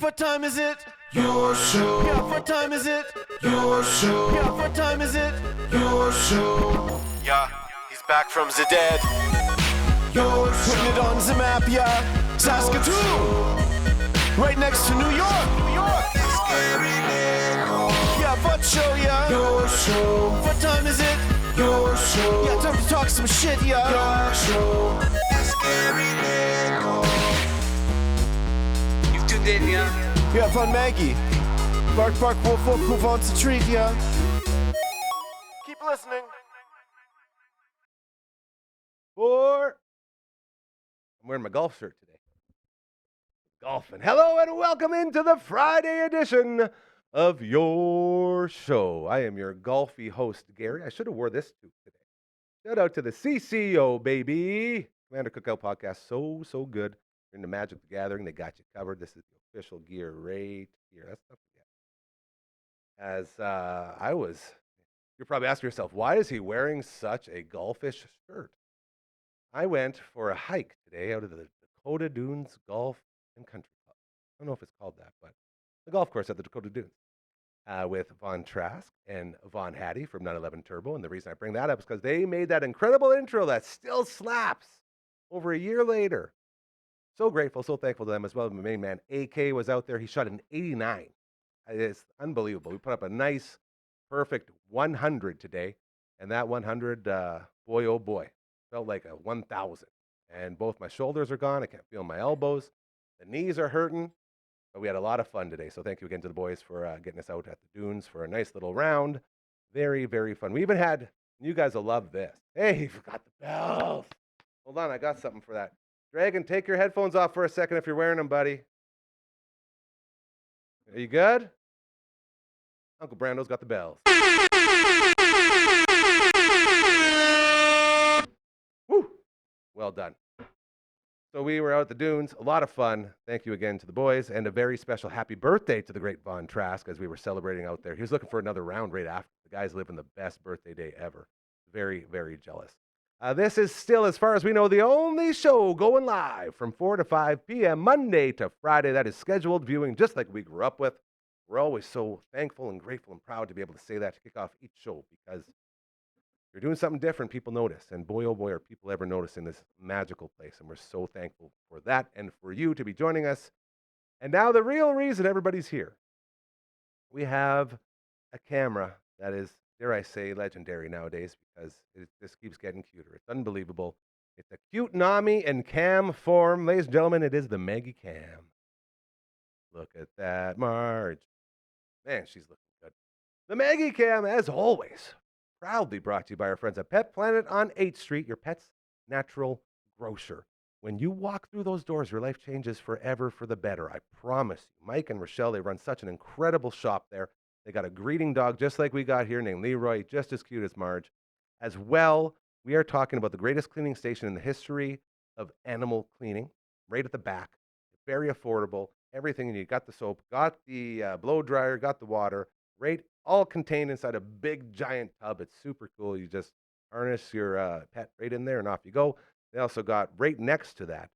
what time is it? Your show. Yeah, what time is it? Your show. Yeah, what time is it? Your show. Yeah, he's back from the dead. Your show. Putting it on the map, yeah. Saskatoon. Right next to New York. New York. Yeah, what show, yeah. Your show. What time is it? Your show. Yeah, time to talk some shit, yeah. Your show. You've tuned in, yeah? Yeah, fun Maggie. Bark, bark, wolf, wolf, who wants a treat, yeah? Keep listening. I'm wearing my golf shirt today. Golfing. Hello and welcome into the Friday edition of your show. I am your golfy host, Gary. I should have wore this suit today. Shout out to the CCO, baby. Commander Cookout Podcast. So good. You're in the Magic the Gathering. They got you covered. This is the official gear right here. That's stuff to get. You're probably asking yourself, why is he wearing such a golfish shirt? I went for a hike today out of the Dakota Dunes Golf and Country Club. I don't know if it's called that, but the golf course at the Dakota Dunes with Von Trask and Von Hattie from 911 Turbo. And the reason I bring that up is because they made that incredible intro that still slaps over a year later. So grateful, so thankful to them as well. My main man, AK, was out there. He shot an 89. It's unbelievable. We put up a nice, perfect 100 today. And that 100, boy, oh boy, felt like a 1,000. And both my shoulders are gone. I can't feel my elbows. The knees are hurting. But we had a lot of fun today. So thank you again to the boys for getting us out at the dunes for a nice little round. Very, very fun. We even had, you guys will love this. Hey, you forgot the bells. Hold on, I got something for that. Dragon, take your headphones off for a second if you're wearing them, buddy. Are you good? Uncle Brando's got the bells. Woo! Well done. So we were out at the dunes. A lot of fun. Thank you again to the boys. And a very special happy birthday to the great Von Trask as we were celebrating out there. He was looking for another round right after. The guy's living the best birthday day ever. Very, very jealous. This is still, as far as we know, the only show going live from 4 to 5 p.m. Monday to Friday. That is scheduled viewing just like we grew up with. We're always so thankful and grateful and proud to be able to say that to kick off each show because you're doing something different, people notice. And boy, oh boy, are people ever noticing this magical place. And we're so thankful for that and for you to be joining us. And now the real reason everybody's here. We have a camera that is, dare I say, legendary nowadays because it just keeps getting cuter. It's unbelievable. It's a cute Nami in cam form. Ladies and gentlemen, it is the Maggie Cam. Look at that, Marge. Man, she's looking good. The Maggie Cam, as always, proudly brought to you by our friends at Pet Planet on 8th Street, your pet's natural grocer. When you walk through those doors, your life changes forever for the better. I promise you. Mike and Rochelle, they run such an incredible shop there. They got a greeting dog just like we got here named Leroy, just as cute as Marge. As well, we are talking about the greatest cleaning station in the history of animal cleaning, right at the back. Very affordable. Everything you need. Got the soap, got the blow dryer, got the water, right? All contained inside a big, giant tub. It's super cool. You just harness your pet right in there and off you go. They also got right next to that,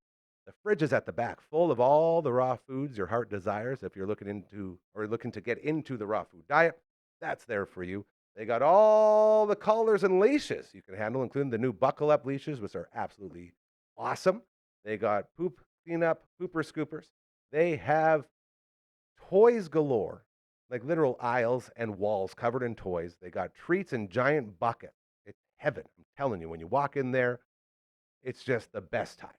the fridge is at the back, full of all the raw foods your heart desires. If you're looking to get into the raw food diet, that's there for you. They got all the collars and leashes you can handle, including the new buckle up leashes, which are absolutely awesome. They got poop cleanup, pooper scoopers. They have toys galore, like literal aisles and walls covered in toys. They got treats in giant buckets. It's heaven. I'm telling you, when you walk in there, it's just the best time.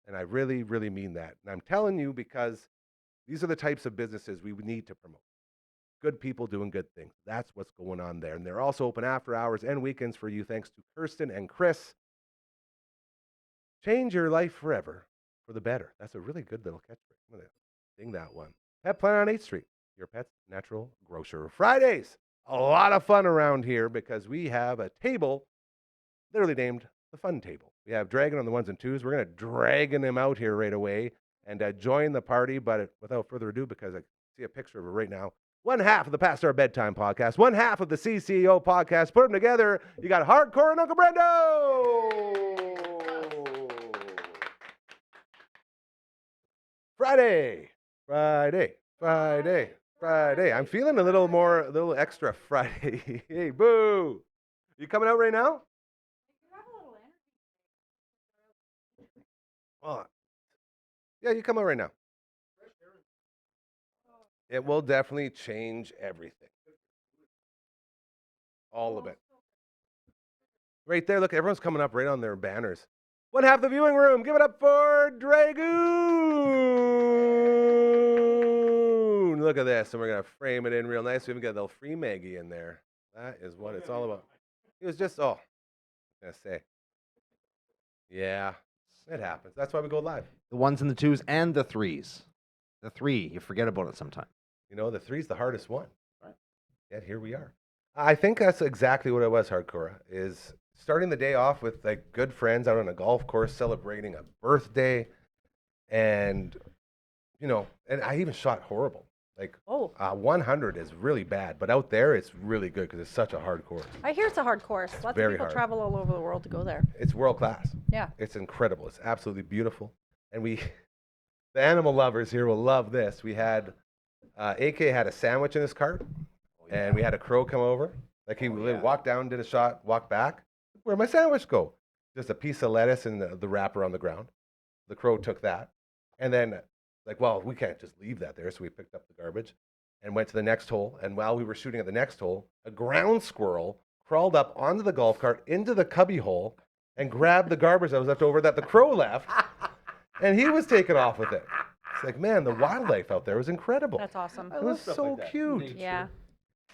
And I really, really mean that. And I'm telling you because these are the types of businesses we need to promote. Good people doing good things. That's what's going on there. And they're also open after hours and weekends for you, thanks to Kirsten and Chris. Change your life forever for the better. That's a really good little catchphrase. I'm going to sing that one. Pet Planet on 8th Street, your pet's natural grocer. Fridays, a lot of fun around here because we have a table literally named the Fun Table. We have Dragon on the ones and twos. We're going to dragon him out here right away and join the party. But without further ado, because I see a picture of her right now, one half of the Past Our Bedtime podcast, one half of the CCO podcast. Put them together. You got Hardcore and Uncle Brando. Friday, Friday. Friday. I'm feeling a little extra Friday. Hey, boo. You coming out right now? Oh, yeah, you come out right now. It will definitely change everything. All of it. Right there, look, everyone's coming up right on their banners. One half the viewing room. Give it up for Dragoon. Look at this, and we're gonna frame it in real nice. We even got a little free Maggie in there. That is what it's all about. It was just I'm gonna say, yeah, it happens. That's why we go live. The ones and the twos and the threes. The three, you forget about it sometimes. You know, the three's the hardest one. Right. Yet here we are. I think that's exactly what it was, Hardcore, is starting the day off with like good friends out on a golf course celebrating a birthday. And, you know, and I even shot horrible. Like 100 is really bad, but out there it's really good because it's such a hard course. I hear it's a hard course. Lots of very people hard. travel all over the world to go there. It's world class. Yeah. It's incredible. It's absolutely beautiful. And the animal lovers here will love this. We had, AK had a sandwich in his cart, and we had a crow come over. Like he walked down, did a shot, walked back. Where'd my sandwich go? Just a piece of lettuce and the wrapper on the ground. The crow took that. And then, like, well, we can't just leave that there. So we picked up the garbage and went to the next hole. And while we were shooting at the next hole, a ground squirrel crawled up onto the golf cart into the cubby hole and grabbed the garbage that was left over that the crow left. And he was taking off with it. It's like, man, the wildlife out there was incredible. That's awesome. It was so cute. Yeah.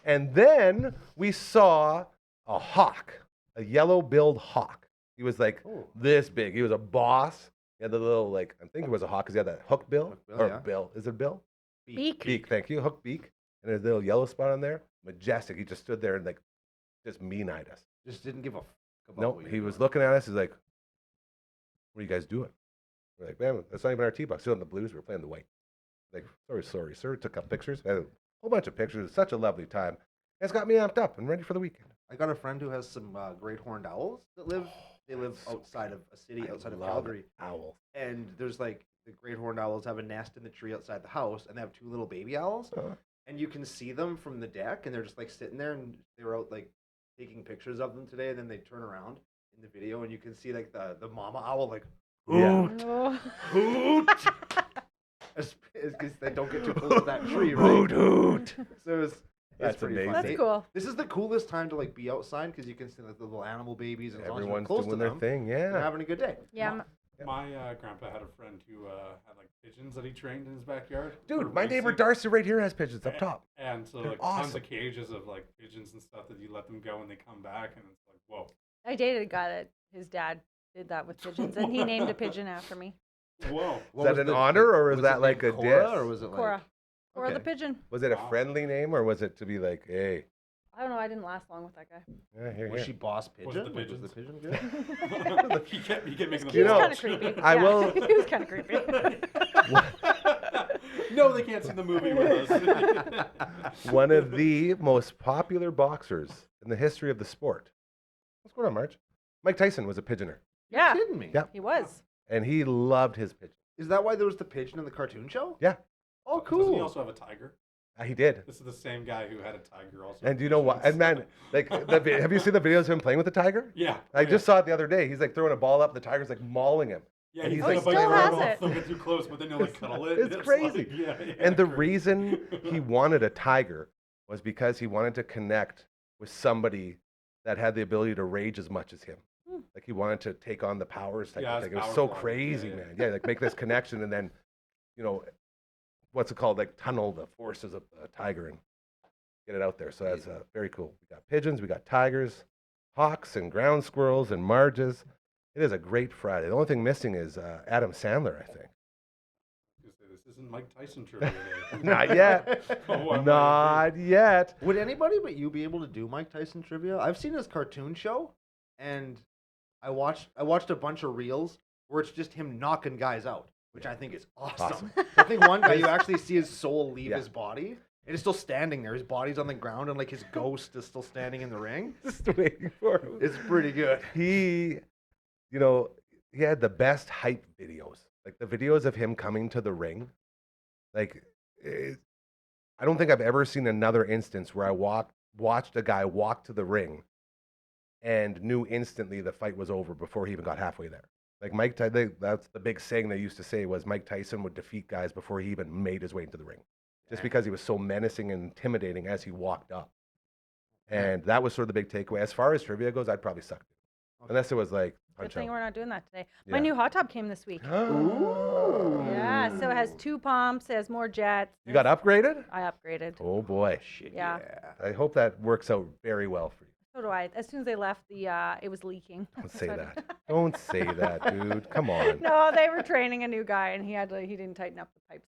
And then we saw a hawk, a yellow-billed hawk. He was like this big. He was a boss. He had the little, like, I think it was a hawk because he had that hook bill. Bill. Is it bill? Beak. Beak, thank you. Hook beak. And there's a little yellow spot on there. Majestic. He just stood there and, like, just mean-eyed us. Just didn't give a fuck about Nope. He was looking at us. He's like, what are you guys doing? We're like, man, that's not even our tee box. Still on the blues. We were playing the white. Like, sorry, sir. Took up pictures. Had a whole bunch of pictures. It's such a lovely time. It's got me amped up and ready for the weekend. I got a friend who has some great horned owls that live. They live outside of a city outside of Calgary. Owl. And there's like the great horned owls have a nest in the tree outside the house, and they have two little baby owls. And you can see them from the deck, and they're just like sitting there, and they were out like taking pictures of them today. And then they turn around in the video, and you can see like the mama owl like hoot, hoot. Because they don't get too close to that tree, right? Hoot. So That's pretty amazing. fun. That's cool. This is the coolest time to like be outside because you can see like the little animal babies and Everyone's close doing to their them, thing, they're yeah. having a good day. Yeah. My grandpa had a friend who had like pigeons that he trained in his backyard. Dude, for my neighbor racing. Darcy right here has pigeons up top. And so They're like tons awesome. of cages of like pigeons and stuff that you let them go and they come back and it's like, whoa. I dated a guy that his dad did that with pigeons, and he named a pigeon after me. Whoa. Is that an honor, or is that like a Cora, diss? or was it like Cora. Cora the Okay. pigeon. Was it a Wow. friendly name, or was it to be like, hey, I don't know. I didn't last long with that guy. yeah, here, was here. she boss pigeon? Was it the Like, was the pigeons? pigeon good? he kept making He You was know, kind of creepy. I Yeah, will- he was kind of creepy. No, they can't see the movie with us. One of the most popular boxers in the history of the sport. What's going on, Marge? Mike Tyson was a pigeoner, Yeah, You're kidding me? Yeah. he was. and he loved his pigeon. Is that why there was the pigeon in the cartoon show? Yeah, Oh, Doesn't he cool. also have a tiger? he did. This is the same guy who had a tiger also. And do you know what? And man, like, have you seen the videos of him playing with the tiger? Yeah. I just saw it the other day. He's like throwing a ball up, the tiger's like mauling him. Yeah, and he's he's like, like, a bunch still of has robots it. don't get too close, but then you'll like cuddle it. It's crazy. Like, yeah, And the crazy. reason he wanted a tiger was because he wanted to connect with somebody that had the ability to rage as much as him. Like he wanted to take on the powers type Yeah, of his thing. It was powers so wanted- crazy, yeah. man. Yeah, like make this connection and then, you know, what's it called? Like tunnel the forces of the tiger and get it out there. So that's very cool. We got pigeons, we got tigers, hawks and ground squirrels and marges. It is a great Friday. The only thing missing is Adam Sandler, I think. This isn't Mike Tyson trivia day. Not yet. Oh, I might Not yet. Would anybody but you be able to do Mike Tyson trivia? I've seen his cartoon show, and I watched a bunch of reels where it's just him knocking guys out, which I think is awesome. I think one guy you actually see his soul leave Yeah. his body, and it's still standing there. His body's on the ground, and like his ghost is still standing in the ring. Just waiting for him. It's pretty good. He, you know, he had the best hype videos. Like the videos of him coming to the ring. Like I don't think I've ever seen another instance where I watched a guy walk to the ring and knew instantly the fight was over before he even got halfway there. Like Mike Tyson, that's the big saying they used to say was Mike Tyson would defeat guys before he even made his way into the ring, just because he was so menacing and intimidating as he walked up. And that was sort of the big takeaway. As far as trivia goes, I'd probably suck. Unless it was like Good punch thing out. we're not doing that today. My Yeah. new hot tub came this week. Ooh. Yeah, so it has 2 pumps, it has more jets. You got upgraded? I upgraded. Oh boy. Shit, Yeah. I hope that works out very well for you. So do I. As soon as they left, it was leaking. Don't say So I- that. Don't say that, dude. Come on. No, they were training a new guy, and he didn't tighten up the pipes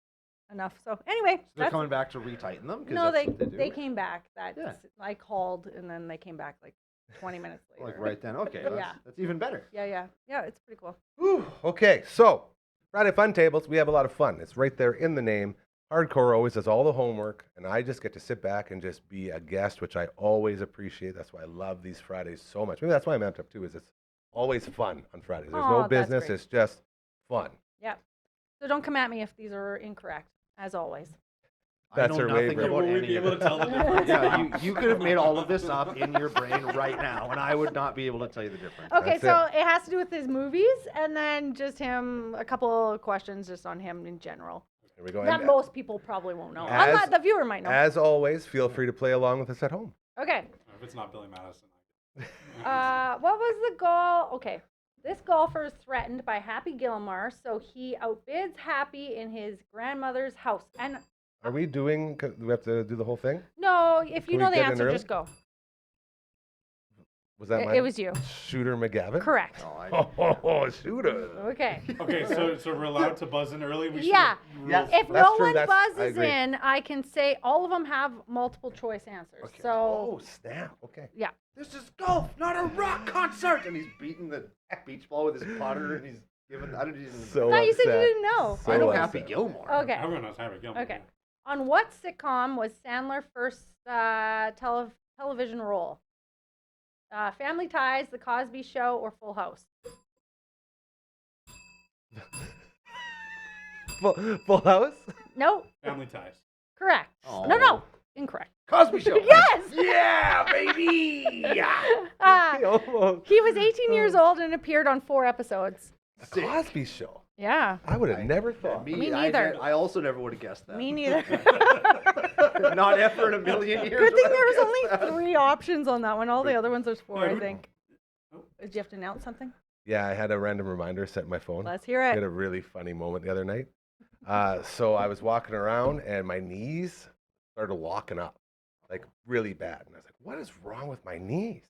enough. So anyway, They're that's, coming back to retighten them? 'Cause no, that's what they do? came back. Yeah. I called, and then they came back like 20 minutes later. Like right then. Okay, Yeah. that's even better. Yeah. It's pretty cool. Whew. Okay, so Friday Fun Tables, we have a lot of fun. It's right there in the name. Hardcore always does all the homework, and I just get to sit back and just be a guest, which I always appreciate. That's why I love these Fridays so much. Maybe that's why I'm amped up too, is it's always fun on Fridays. There's Aw, no that's business, great. it's just fun. Yeah. So don't come at me if these are incorrect, as always. That's I know her nothing favorite. about Will we any be of able to it. tell the difference? Yeah, you could have made all of this up in your brain right now, and I would not be able to tell you the difference. Okay, That's so it has to do with his movies, and then just him, a couple of questions just on him in general. Here we go. That And most people probably won't know. As- Unless the viewer might know. as always, feel free to play along with us at home. Okay. If it's not Billy Madison. What was the goal? Okay. This golfer is threatened by Happy Gilmore, so he outbids Happy in his grandmother's house. And Are we doing, do we have to do the whole thing? no, if you Can we know the get in answer, early? just go. Was that It mine? was you. Shooter McGavin? Correct. Oh, Oh, Shooter. Okay. Okay, so we're allowed to buzz in early? We should Yeah. have If That's no true, one I buzzes agree. in, I can say all of them have multiple choice answers. Okay. So, Oh, snap. Okay. yeah. this is golf, not a rock concert. And he's beating the beach ball with his putter, and he's giving. I don't even. So No, you said you upset. didn't know. So I know upset. Happy Gilmore. Okay. Everyone knows Happy Gilmore. Okay. On what sitcom was Sandler first television role? Family Ties, The Cosby Show, or Full House? Full House? No, Family Ties. correct. Oh. No, incorrect. Cosby Show. Yes! Yeah, baby. Uh, Almost. he was 18 years old and appeared on 4 episodes. The Cosby Show. Yeah, I would have never thought. Me neither. I also never would have guessed that. me neither. Not ever in a million years. Good thing would I there was have guessed only 3 options on that one. All the other ones there's 4, I Yeah, think. Did you have to announce something? Yeah, I had a random reminder set in my phone. Let's hear I it. had a really funny moment the other night. So I was walking around and my knees started locking up, like really bad. And I was like, what is wrong with my knees?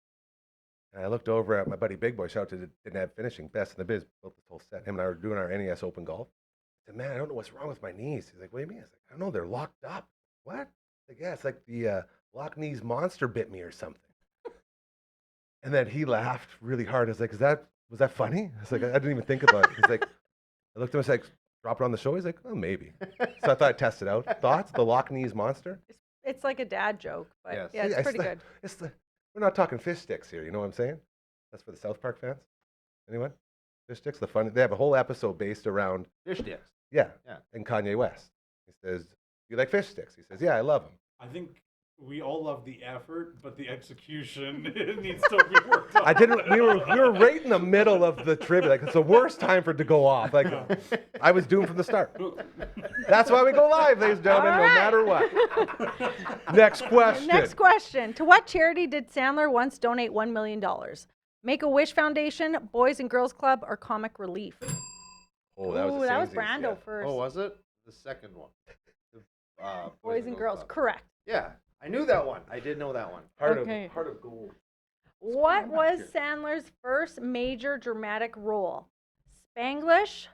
And I looked over at my buddy Big Boy, shout out to Didn't Have Finishing, best in the biz, built this whole set. Him and I were doing our NES Open Golf. I said, man, I don't know what's wrong with my knees. He's like, what do you mean? I was like, I don't know, they're locked up. What? Like, yeah, it's like the Loch Ness monster bit me or something. And then he laughed really hard. I was like, was that funny? I was like, I didn't even think about it. He's like, I looked at him, I was like, drop it on the show? He's like, oh, maybe. So I thought I'd test it out. Thoughts? The Loch Ness monster? It's like a dad joke, but Yes. yeah, it's pretty good. We're not talking fish sticks here. You know what I'm saying? That's for the South Park fans. Anyone? Fish sticks, the fun. They have a whole episode based around, Fish sticks. yeah, Yeah. and Kanye West. He says, you like fish sticks? He says, yeah, I love them. I think we all love the effort, but the execution needs to be worked on. I didn't. We were right in the middle of the trivia. Like it's the worst time for it to go off. Like I was doomed from the start. That's why we go live, ladies and gentlemen, All no right. matter what. Next question. Next question. To what charity did Sandler once donate $1 million? Make-A-Wish Foundation, Boys and Girls Club, or Comic Relief? Oh, that was Ooh, the that was samesies, Brando yeah. first. Oh, was it? The second one. The, Boys and Girls, Club. correct. Yeah, I knew that one. I did know that one. Heart Okay. of heart of gold. What was Sandler's first major dramatic role? Spanglish,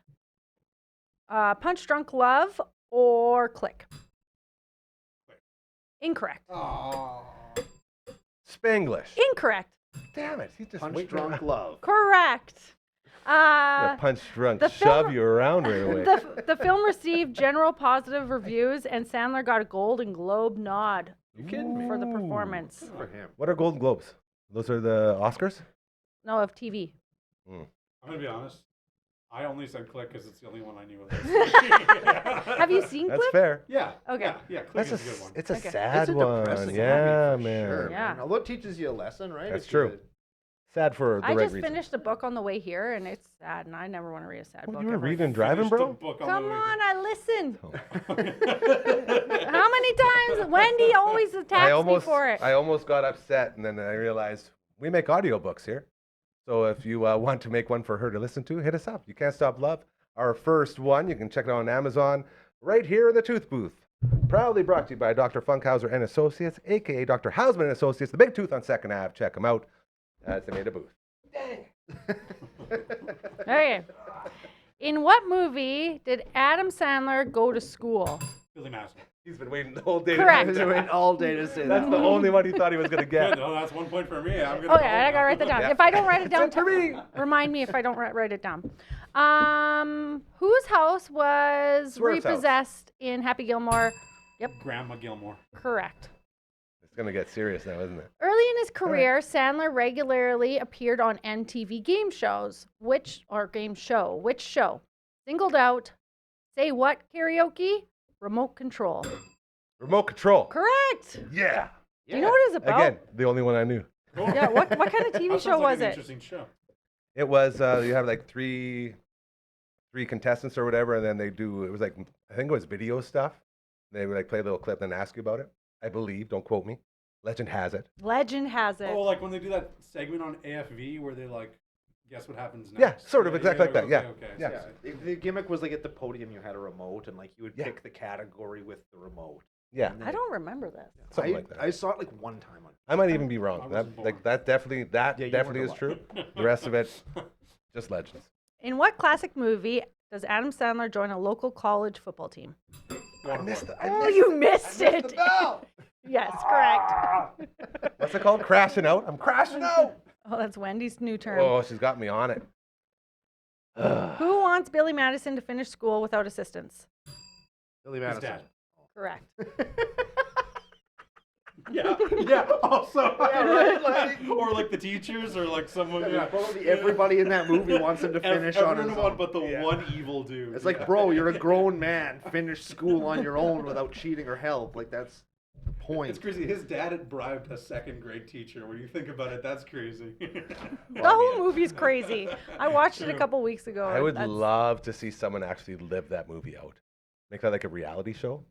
Punch Drunk Love, or Click? Incorrect. Spanglish. Incorrect. Damn it. He's just Punch waiting Drunk around. Love. Correct. Yeah, punch drunk. the Shove film- you around right away. The film received general positive reviews, and Sandler got a Golden Globe nod You kidding me? for the performance. Good for him. What are Golden Globes? Those are the Oscars? No, of TV. I'm going to be honest. I only said Click because it's the only one I knew of this. Have you seen That's Click? fair. Yeah. Okay. Yeah, Click That's is a good one. it's a Okay. sad It's a one. depressing Yeah, movie for man. sure. Yeah. Man. Although it teaches you a lesson, right? That's If you true. Sad for the I right just reason. finished a book on the way here, and it's sad, and I never want to read a sad Well, book. you were ever reading and again. driving, Finished the bro? book Come the way on, I listen. Oh. How many times? Wendy always attacks me for it. I almost got upset, and then I realized we make audiobooks here. So if you want to make one for her to listen to, hit us up. You Can't Stop Love. Our first one, you can check it out on Amazon right here in the Tooth Booth. Proudly brought to you by Dr. Funkhauser and Associates, a.k.a. Dr. Hausman and Associates, the Big Tooth on 2nd Ave. Check them out. They made a booth. Okay. In what movie did Adam Sandler go to school? Billy Madison. He's been waiting the whole day. Correct. He's been waiting all day to say That's that. the only one he thought he was going to Good. get. Oh, that's 1 point for me. I'm gonna Oh yeah, I gotta write that down. Yeah. If I don't write it down, It's for me. remind me if I don't write it down. Whose house was Swerve's house. repossessed in Happy Gilmore? Grandma Gilmore. Correct. It's going to get serious now, isn't it? Early in his career, Sandler regularly appeared on MTV game shows. Which show? Singled Out, Say What Karaoke, Remote Control. Remote Control. Correct. Yeah. Do you know what it's about? Again, the only one I knew. Cool. Yeah, what kind of TV That show sounds like was an it? Interesting show. It was, you have like three contestants or whatever, and then they do, it was like, I think it was video stuff. They would like play a little clip and ask you about it. I believe, don't quote me. Legend has it. Legend has it. Oh, like when they do that segment on AFV where they like guess what happens next. Yeah, sort of, exactly like that, yeah. Okay. Yeah. So- Yeah, the gimmick was like at the podium you had a remote and like you would Yeah. pick the category with the remote. Yeah, And then I don't remember this. something like that. I saw it like one time on. I might even be I wrong. That wasn't born. like that definitely Yeah, you definitely weren't is true. The rest of it, just legends. In what classic movie does Adam Sandler join a local college football team? Waterboy. Oh, you missed it. Yes, correct. What's it called? Crashing out. I'm crashing out. Oh, that's Wendy's new term. Oh, she's got me on it. Who wants Billy Madison to finish school without assistance? Billy His Madison. dad. Correct. Yeah. Yeah. Also. Yeah, right, like- or like the teachers, or like someone. Yeah, probably everybody in that movie wants him to finish on his Everyone own. but the Yeah. one evil dude. It's like, Yeah. bro, you're a grown man. Finish school on your own without cheating or help. Like that's the point. It's crazy. His dad had bribed a second grade teacher. When you think about it, that's crazy. The whole movie's crazy. I watched it a couple weeks ago. I and would that's- love to see someone actually live that movie out. Make that like a reality show.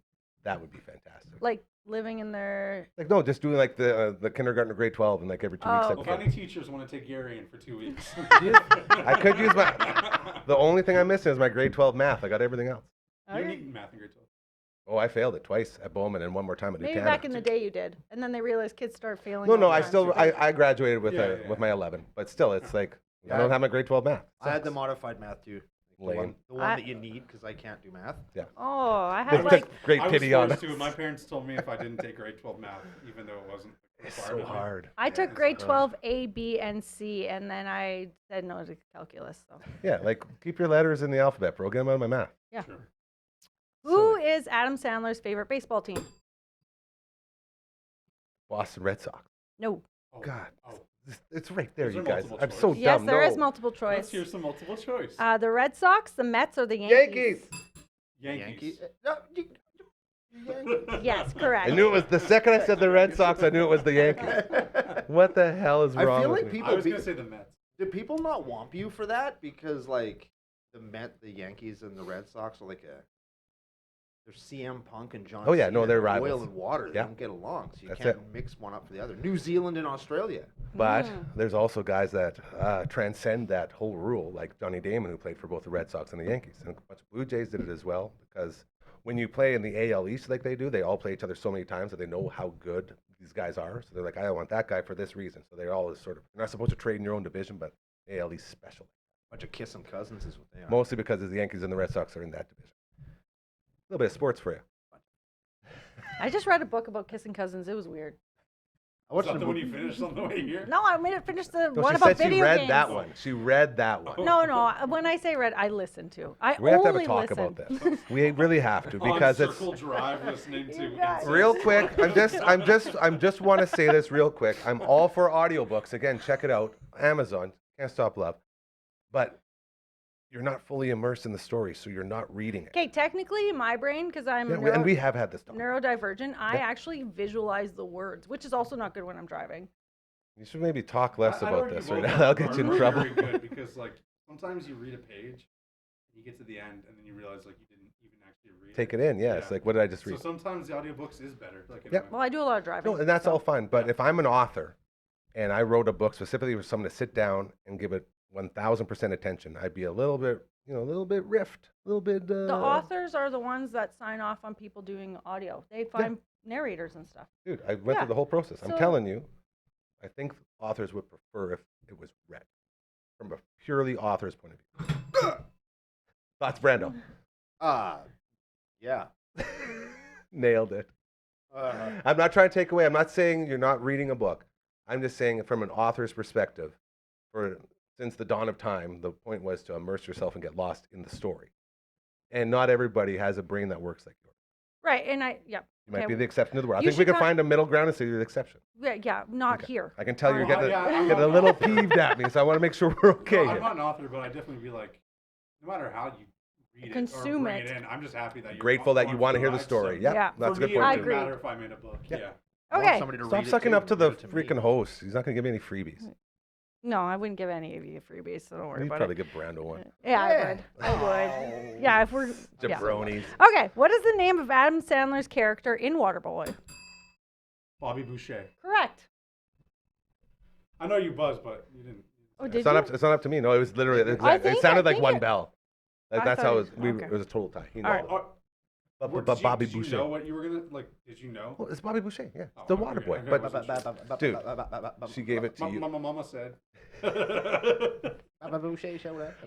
That would be fantastic. like living in their. Like no, just doing like the kindergarten or grade 12 and like every 2 weeks. Oh, type Well, of if thing. any teachers want to take Garian for 2 weeks. I could use my. The only thing I'm missing is my grade 12 math. I got everything else. You Okay. need math in grade 12. Oh, I failed it twice at Bowman and one more time at Maybe Buchanan. back in the day you did, and then they realized kids start failing. No, all no, the I time. still I graduated with Yeah, yeah. with my 11, but still, it's like I Yeah. don't have my grade 12 math. I had the Sucks. modified math too. The Lame. one I- that you need because I can't do math. Oh, I They had took like. great I was pity on forced us. to. My parents told me if I didn't take grade 12 math, even though it wasn't It's required so of me. hard. I took it's grade hard. 12 A, B, and C, and then I said no to calculus. So, Yeah, like keep your letters in the alphabet, bro. Get them out of my math. yeah. Sure. Who is Adam Sandler's favorite baseball team? Boston Red Sox. No. Oh, God, oh. it's right there, Is you there guys. multiple I'm choice? so Yes, dumb. there no. is multiple choice. Let's hear some multiple choice. The Red Sox, the Mets, or the Yankees? Yankees. No, you- Yes, correct. I knew it was the second I said the Red Sox. I knew it was the Yankees. What the hell is I wrong feel with like me? people I was be- gonna say the Mets. Do people not whomp you for that? Because like the Yankees and the Red Sox are like they're CM Punk and John. Oh, yeah, Cena. no, they're Oil rivals. and water. They Yeah. don't get along, so you That's can't it. mix one up for the other. New Zealand and Australia. But Mm. there's also guys that transcend that whole rule, like Johnny Damon, who played for both the Red Sox and the Yankees. And a bunch of Blue Jays did it as well, because when you play in the AL East like they do, they all play each other so many times that they know how good these guys are. So they're like, I want that guy for this reason. So they're all sort of, you're not supposed to trade in your own division, but AL East special. Bunch of kissing cousins is what they are. Mostly because the Yankees and the Red Sox are in that division. A little bit of sports for you. I just read a book about kissing cousins. It was weird. I watched Something the when movie. you finished on the way here. No, I made it finish the No, one she about said video she read games. that one. She read that one. No. When I say read, I listen to. I We have to have only a talk listen. about this. We really have to, because on it's Circle Drive listening to You guys- incest. real quick. I'm just want to say this real quick. I'm all for audiobooks. Again, check it out. Amazon. Can't Stop Love. But you're not fully immersed in the story, so you're not reading it. Okay, technically, in my brain, because I'm Yeah, and we have had this talk. neurodivergent, I Yeah. actually visualize the words, which is also not good when I'm driving. You should maybe talk less I'd about argue this both right of now. them I'll get you in are trouble. Very good because like sometimes you read a page, and you get to the end, and then you realize like you didn't even actually read Take it in, yeah. It's like, what did I just So read? sometimes the audiobooks is better. Like in Yep. a way. Well, I do a lot of driving. No, and that's so- all fine. But Yeah. if I'm an author and I wrote a book specifically for someone to sit down and give it 1,000% attention, I'd be a little bit, a little bit riffed, a little bit. The authors are the ones that sign off on people doing audio. They find narrators and stuff. Dude, I went Yeah. through the whole process. I'm So- telling you, I think authors would prefer if it was read from a purely author's point of view. Thoughts, Brando? Yeah. Nailed it. I'm not trying to take away. I'm not saying you're not reading a book. I'm just saying from an author's perspective, since the dawn of time, the point was to immerse yourself and get lost in the story. And not everybody has a brain that works like yours. Right, and yeah. You might okay, be the exception to the rule. I You think we should can find a middle ground and say you're the exception. Yeah, not Okay. here. I can tell you're Well, getting, yeah, I'm getting a not- little peeved at me, so I want to make sure we're okay No, here. I'm not an author, but I definitely be like, no matter how you read Consume it or bring it. it in, I'm just happy that you're Grateful that you going want to through hear the ride, story. so Yep, Yeah. that's a for good me, point I it too. doesn't agree. matter if I made a book. Yeah. Yeah. I want Okay. somebody to Stop read it sucking too, up to give the it to me. freaking host. He's not going to give me any freebies. No, I wouldn't give any of you freebies, so don't worry He'd about probably it. give Brando one. Yeah, I Yeah. would. I would. Yeah, if we're yeah. Jabronis. Okay, what is the name of Adam Sandler's character in Waterboy? Bobby Boucher. Correct. I know you buzzed, but you didn't. Oh, It's did not, you? up, it's not up to me. No, it was literally, I it think- sounded I like think one it- bell. Like, I that's thought how it it was, was- okay. it was a total tie. He All knew right. it. But Did Bobby you Boucher. know what you were gonna like? Did you know? Well, it's Bobby Boucher, yeah. Oh, The okay, water boy. okay, But wasn't dude, she gave it to you. My mama said.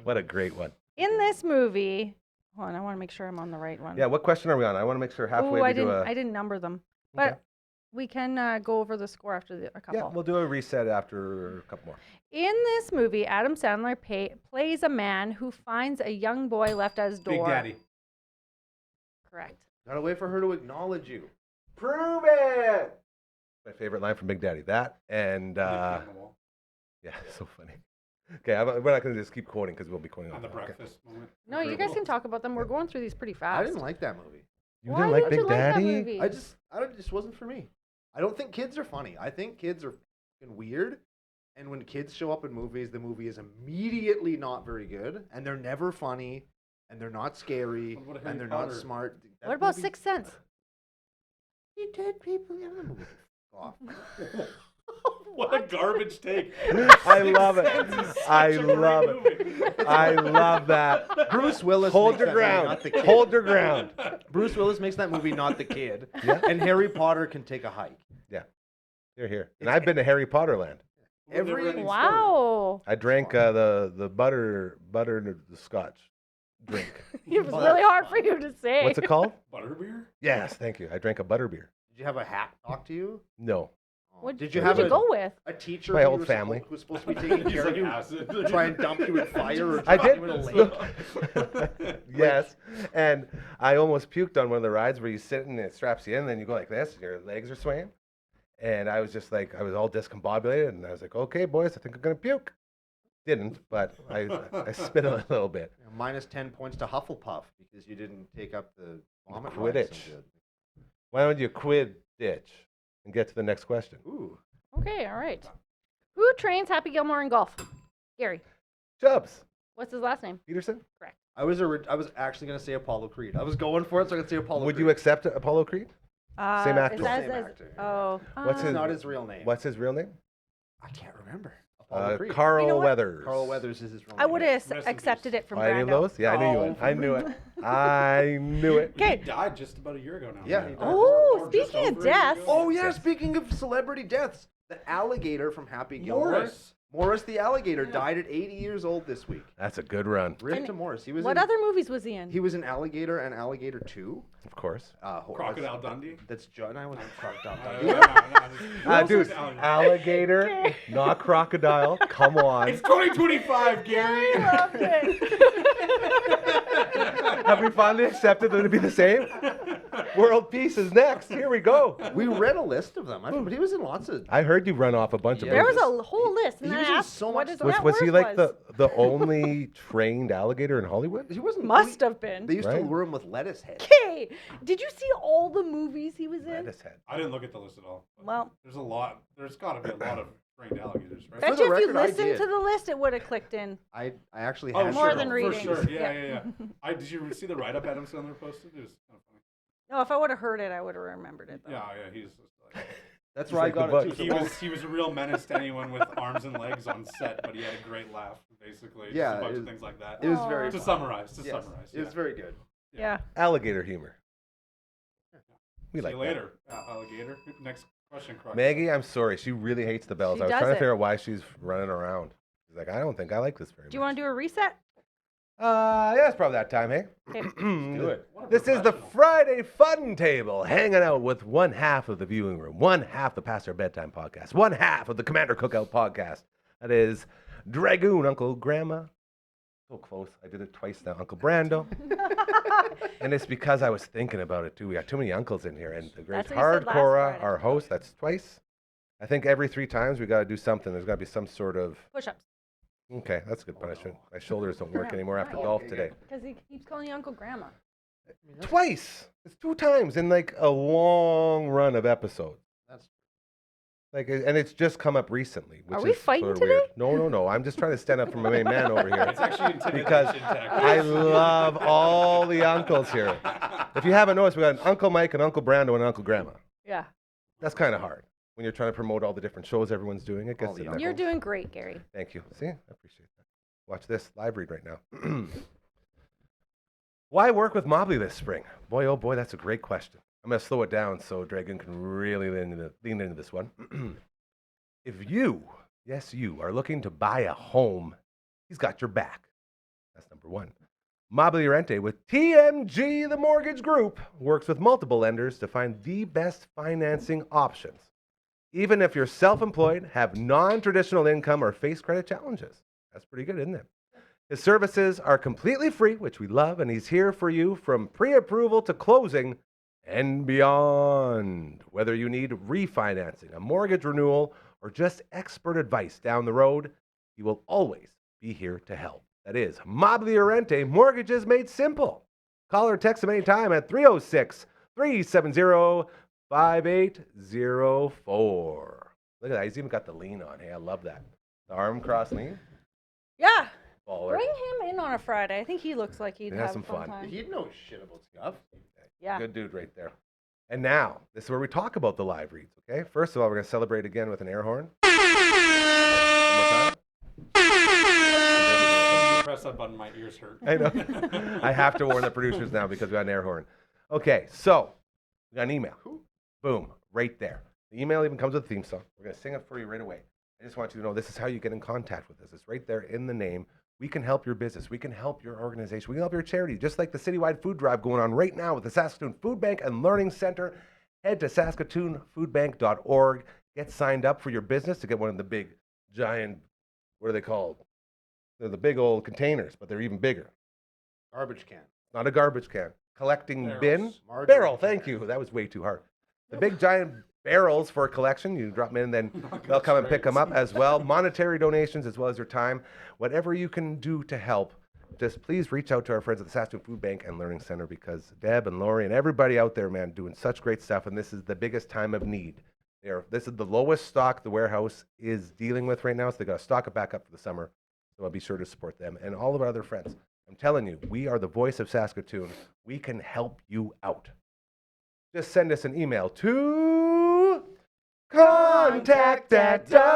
What a great one. In this movie, hold on, I want to make sure I'm on the right one. Yeah, what question are we on? I want to make sure halfway Ooh, we I do didn't. a. I didn't number them, but Okay. we can go over the score after a couple. Yeah, we'll do a reset after a couple more. In this movie, Adam Sandler plays a man who finds a young boy left at his door. Big Daddy. Correct. Gotta wait for her to acknowledge you. Prove it! My favorite line from Big Daddy. That and, On the wall. yeah, so funny. Okay, we're not going to just keep quoting because we'll be quoting On the them. Okay. breakfast moment. No, you guys can talk about them. We're going through these pretty fast. I didn't like that movie. You Why didn't like don't Big you like that Daddy? movie? It just wasn't for me. I don't think kids are funny. I think kids are fucking weird. And when kids show up in movies, the movie is immediately not very good. And they're never funny. And they're not scary. What about And they're Harry not Potter? smart. That What about movie- Sixth Sense? You dead people. Yeah, that movie. Off. What a garbage take. I love it. I Such a love great it. movie. I love that. Bruce Willis Hold makes your that movie, ground. not the kid. Hold your ground. Bruce Willis makes that movie, not the kid. Yeah. And Harry Potter can take a hike. You're here. And I've been to Harry Potter land. Every- Never-ending story. Wow. I drank the butter the scotch drink. It was Oh, really that's hard fun. for you to say. What's it called? Butterbeer? Yes, thank you. I drank a butter beer. Did you have a hat talk to you? No. What Did you who'd have you a, go with? a teacher My who old was family. Who was supposed to be taking He's care of like you? acid. Try and dump you in fire or I drop did. you in a lake? Yes. And I almost puked on one of the rides where you sit and it straps you in, and then you go like this, and your legs are swaying. And I was just like, I was all discombobulated, and I was like, okay, boys, I think I'm going to puke. Didn't, but I spit a little bit. Minus 10 points to Hufflepuff because you didn't take up the vomit Quidditch. rights so good. Why don't you quid ditch and get to the next question? Ooh. Okay, all right. Who trains Happy Gilmore in golf? Gary. Chubbs. What's his last name? Peterson? Correct. I was actually going to say Apollo Creed. I was going for it so I could say Apollo Would Creed. you accept Apollo Creed? Same actor. It says Same as- actor. Oh. What's It's his- not his real name. What's his real name? I can't remember. Apollo Creed. Carl You know what? Weathers. Carl Weathers is his real name. I would have Rest in accepted peace. it from Any of Brando. those? Yeah, I knew you Oh. would. I knew it. I knew it. Okay. He died just about a year ago now. Yeah, he died. Oh, Or just speaking of over a year death. ago. Oh, yeah, Yes. speaking of celebrity deaths, the alligator from Happy Gilmore. Morris. The alligator died at 80 years old this week. That's a good run. Rip And to Morris. He was What in, other movies was he in? He was in Alligator and Alligator 2. Of course. Crocodile Dundee. That's John. I wasn't Crocodile No, Dundee. Dude, Alligator. alligator, not crocodile. Come on. It's 2025, Gary. I loved it. Have we finally accepted them to be the same? World peace is next. Here we go. We read a list of them. But he was in lots of. I heard you run off a bunch of There was movies. a whole list, and he I was in asked so what much his stuff. net Was he worth like was. the only trained alligator in Hollywood? He wasn't. Must have been. They used to Right. lure him with lettuce head. Okay, did you see all the movies he was in? Lettuce head. I didn't look at the list at all. but Well, there's a lot. There's got to be a lot of trained alligators, right? For bet the you if you record, I listened did. to the list, it would have clicked in. I actually Oh, had More sure, than for reading. sure. Yeah, Yeah. yeah, yeah. Did you see the write-up Adam Sandler posted? It was kind of funny. No, if I would have heard it, I would have remembered it. Though. Yeah, yeah. He's just like, That's Just where like I the got it book. too. he was a real menace to anyone with arms and legs on set, but he had a great laugh, basically. Just Yeah, a bunch it- of things like that. It was Aw. very. To fun. summarize, Yes, summarize. it was very good. Yeah. Alligator humor. We See like you that. later, alligator. Next question, Croc. Maggie, I'm sorry. She really hates the bells. She I was trying to does it. figure out why she's running around. She's like, I don't think I like this very much. Do you want to do a reset? Yeah, it's probably that time, hey? Okay. Do it. What a This is the professional. Friday Fun Table, hanging out with one half of the viewing room, one half the Pastor Bedtime Podcast, one half of the Commander Cookout Podcast. That is Dragoon, Uncle Grandma. So close. I did it twice now, Uncle Brando. And it's because I was thinking about it, too. We got too many uncles in here. And the great That's what you said Hard last Cora, Friday. our host, that's twice. I think every 3 times we got to do something. There's got to be some sort of... Push-ups. Okay, that's a good punishment. My shoulders don't work Yeah. anymore after Right. golf today. Because he keeps calling you Uncle Grandma. Twice. It's 2 times in like a long run of episodes. That's Like, and it's just come up recently. Which Are we is fighting sorta weird. today? No. I'm just trying to stand up for my main man over here. It's actually intimidation Because tactics. I love all the uncles here. If you haven't noticed, we got an Uncle Mike, an Uncle Brando, and an Uncle Grandma. Yeah. That's kind of hard when you're trying to promote all the different shows everyone's doing. It All gets the in there. You're doing great, Gary. Thank you. See, I appreciate that. Watch this live read right now. Why work with Mobley this spring? Boy, oh boy, that's a great question. I'm going to slow it down so Dragon can really lean into this one. If you, yes, you, are looking to buy a home, he's got your back. That's number 1. Mobley Rente with TMG, the mortgage group, works with multiple lenders to find the best financing options, even if you're self-employed, have non-traditional income, or face credit challenges. That's pretty good, isn't it? His services are completely free, which we love, and he's here for you from pre-approval to closing and beyond. Whether you need refinancing, a mortgage renewal, or just expert advice down the road, he will always be here to help. That is Mobley Rente, mortgages made simple. Call or text him anytime at 306-370-5804. Look at that. He's even got the lean on. Hey, I love that. The arm cross lean. Yeah. Baller. Bring him in on a Friday. I think he looks like he'd He'd have have some fun. time. He'd know shit about stuff. Yeah. Good dude right there. And now, this is where we talk about the live reads, okay? First of all, we're going to celebrate again with an air horn. One more time. Press that button, my ears hurt. I know. I have to warn the producers now because we got an air horn. Okay, so we got an email. Boom, right there. The email even comes with a theme song. We're going to sing it for you right away. I just want you to know this is how you get in contact with us. It's right there in the name. We can help your business. We can help your organization. We can help your charity, just like the citywide food drive going on right now with the Saskatoon Food Bank and Learning Center. Head to saskatoonfoodbank.org. Get signed up for your business to get one of the big, giant, what are they called? They're the big old containers, but they're even bigger. Garbage can. Not a garbage can. Collecting Barrels. bin. Margarine Barrel, can. thank you. That was way too hard. The big giant barrels for a collection. You drop them in, and then they'll come and pick them up as well. Monetary donations as well as your time. Whatever you can do to help, just please reach out to our friends at the Saskatoon Food Bank and Learning Center, because Deb and Lori and everybody out there, man, doing such great stuff, and this is the biggest time of need. This is the lowest stock the warehouse is dealing with right now, so they got to stock it back up for the summer. So I'll be sure to support them and all of our other friends. I'm telling you, we are the voice of Saskatoon. We can help you out. Just send us an email to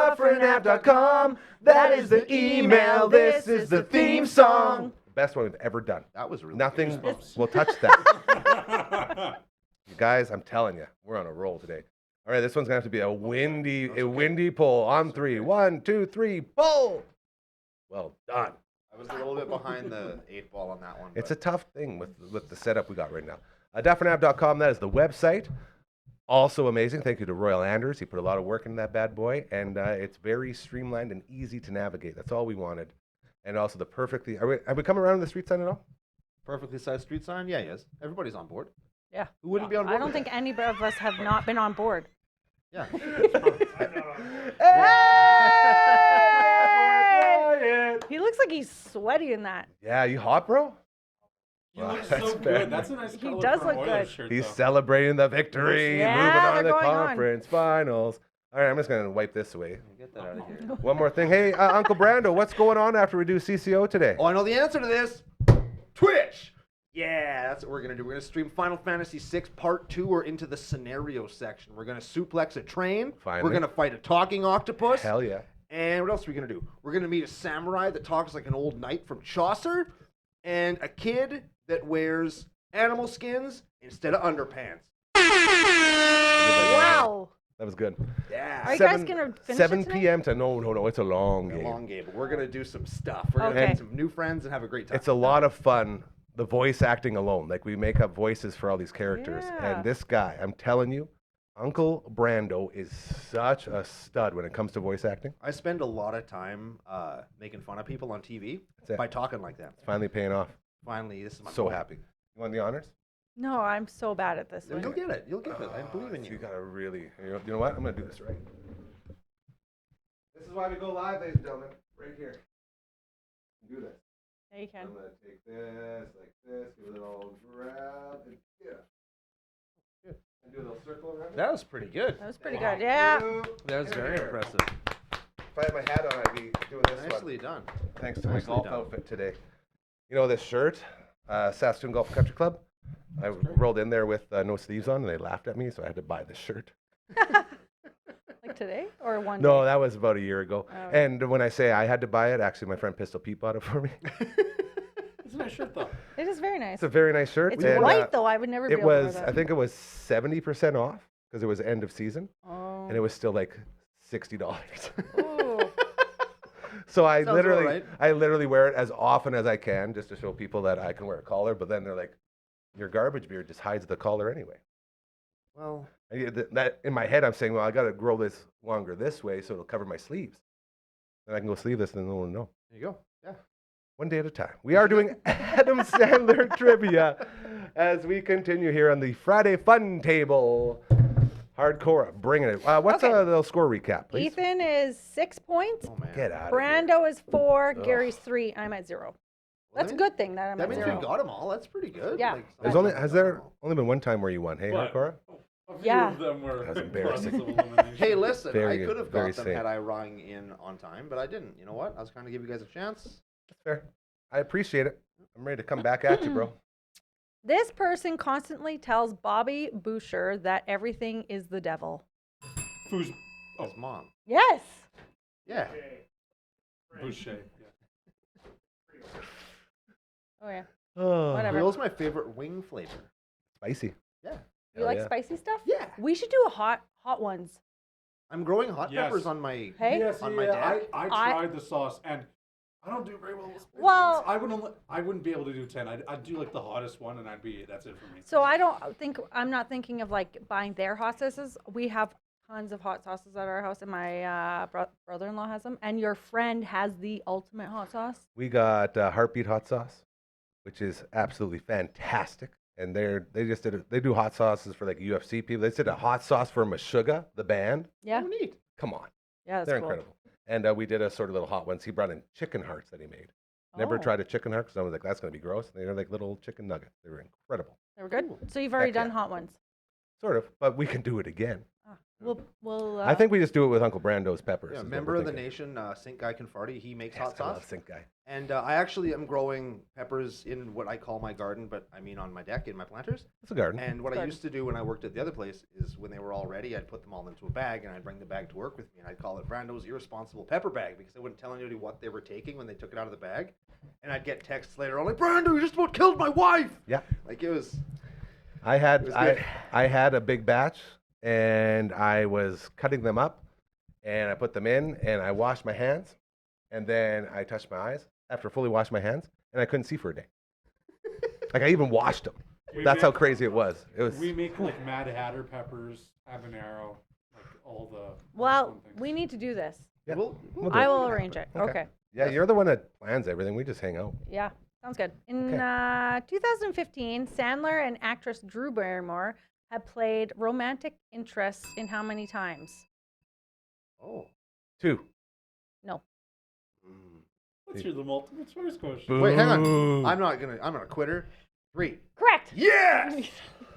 contact@dufferinav.com. That is the email. This is the theme song. The best one we've ever done. That was really Nothing good. will touch that. You guys, I'm telling you, we're on a roll today. All right, this one's going to have to be a windy pull. On 3. 1, 2, 3, pull. Well done. I was a little bit behind the 8 ball on that one. It's but a tough thing with the setup we got right now. Dufferinav.com, that is the website. Also amazing. Thank you to Royal Anders. He put a lot of work into that bad boy, and it's very streamlined and easy to navigate. That's all we wanted. And also the perfectly... have we come around the street sign at all? perfectly sized street sign? Yeah, yes. Everybody's on board. Yeah. Who wouldn't be on board? I don't think any of us have not been on board. Yeah. He looks like he's sweaty in that. Yeah, you hot, bro? You Wow, look that's so fair. good. That's a nice He color does for an look Oilers good. shirt, He's though. celebrating the victory, Yeah, moving on to they're the going on. conference finals. All right, I'm just gonna wipe this away. Get that out of here. One more thing. Hey, Uncle Brando, what's going on after we do CCO today? Oh, I know the answer to this. Twitch. Yeah, that's what we're gonna do. We're gonna stream Final Fantasy VI Part 2 or into the scenario section. We're gonna suplex a train. Finally. We're gonna fight a talking octopus. Hell yeah. And what else are we gonna do? We're gonna meet a samurai that talks like an old knight from Chaucer, and a kid that wears animal skins instead of underpants. Wow. That was good. Yeah. Are you guys gonna finish 7 it tonight? p.m. to no, it's a long A game. long game, but we're gonna do some stuff. We're gonna Okay. meet some new friends and have a great time. It's a lot of fun. The voice acting alone, like we make up voices for all these characters, Yeah. and this guy, I'm telling you, Uncle Brando is such a stud when it comes to voice acting. I spend a lot of time making fun of people on TV That's it. by talking like that. It's finally paying off. Finally, this is my So moment. happy. You want the honors? No, I'm so bad at this You'll one. get it. You'll get it. I believe in You you. gotta really. You know what? I'm gonna do this right. This is why we go live, ladies and gentlemen. Right here. Do this. Yeah, you can. I'm gonna take this like this, give it a little grab, and and do a little circle around it. That was pretty good. That was pretty good. Yeah. That was very impressive. If I had my hat on, I'd be doing this Nicely one. done. Thanks to my Nicely golf done. outfit today. You know this shirt, Saskatoon Golf Country Club. I rolled in there with no sleeves on, and they laughed at me, so I had to buy this shirt. Like today or one No, day? that was about a year ago. Oh. And when I say I had to buy it, actually, my friend Pistol Pete bought it for me. It's a nice shirt, though. It is very nice. It's a very nice shirt. It's and, white though. I would never be It able to wear was, that. I think it was 70% off because it was end of season, Oh. and it was still like $60. Ooh. So I Sounds about right. literally wear it as often as I can just to show people that I can wear a collar. But then they're like, "Your garbage beard just hides the collar anyway." Well, That in my head, I'm saying, "Well, I got to grow this longer this way so it'll cover my sleeves. Then I can go sleeveless, and no one will know." there you go. Yeah. One day at a time. We are doing Adam Sandler trivia as we continue here on the Friday Fun Table. Hardcore, bringing it. What's Okay. a little score recap, please? Ethan is 6 points. Oh man. Get out of here. Brando is 4. Ugh. Gary's 3. I'm at 0. Well, That's a that good thing that I'm That at means 0. we got them all. That's pretty good. Yeah. Has there only been one time where you won? Hey, But Hardcore? a few Yeah. of them were That was embarrassing. process of elimination. Hey, listen, Very I could have very got them safe. had I rung in on time, but I didn't. You know what? I was trying to give you guys a chance. That's fair. I appreciate it. I'm ready to come back at you, bro. This person constantly tells Bobby Boucher that everything is the devil. Foos. His mom. Yes. Yeah. Boucher. Yeah. Oh yeah. Oh, Whatever. Grill's my favorite wing flavor. spicy. Yeah. You Hell like yeah. spicy stuff? Yeah. We should do a hot ones. I'm growing hot Yes. peppers on my Hey? Yes, on my yeah, deck. I tried the sauce, and I don't do very well with spices. Well- I wouldn't be able to do 10. I'd do like the hottest one, and that's it for me. So I'm not thinking of like buying their hot sauces. We have tons of hot sauces at our house, and my brother-in-law has them. And your friend has the ultimate hot sauce. We got Heartbeat hot sauce, which is absolutely fantastic. And they do hot sauces for like UFC people. They did a hot sauce for Meshuggah, the band. Yeah. Oh, neat. Come on. Yeah, that's They're cool. incredible. And we did a sort of little hot ones. He brought in chicken hearts that he made. Never Oh, tried a chicken heart because I was like, that's going to be gross. They were like little chicken nuggets. They were incredible. They were good. So you've already Heck done yeah. hot ones. Sort of, but we can do it again. We'll. I think we just do it with Uncle Brando's peppers. Yeah, is what member we're of the thinking. nation, Sink Guy Confarty. He makes Yes, hot I love sauce. Sink Guy. And I actually am growing peppers in what I call my garden, but I mean on my deck in my planters. It's a garden. And what I Garden. used to do when I worked at the other place is when they were all ready, I'd put them all into a bag and I'd bring the bag to work with me. And I'd call it Brando's irresponsible pepper bag because I wouldn't tell anybody what they were taking when they took it out of the bag. And I'd get texts later on like, Brando, you just about killed my wife. Yeah. Like it was. I It was good. had a big batch, and I was cutting them up, and I put them in, and I washed my hands, and then I touched my eyes after fully washed my hands, and I couldn't see for a day. Like I even washed them. We That's how make- crazy it was. It was. We make like Mad Hatter peppers, habanero, like all the. Well, fun things. we need to do this. Yeah. We'll We'll do I it. will arrange it. Okay. Okay. Yeah, you're the one that plans everything. We just hang out. Yeah. Sounds good. In 2015, Sandler and actress Drew Barrymore have played romantic interests in how many times? Oh. 2. No. Let's hear the multiple choice question. Wait, hang Boo. on. I'm gonna quit her. 3. Correct. Yes.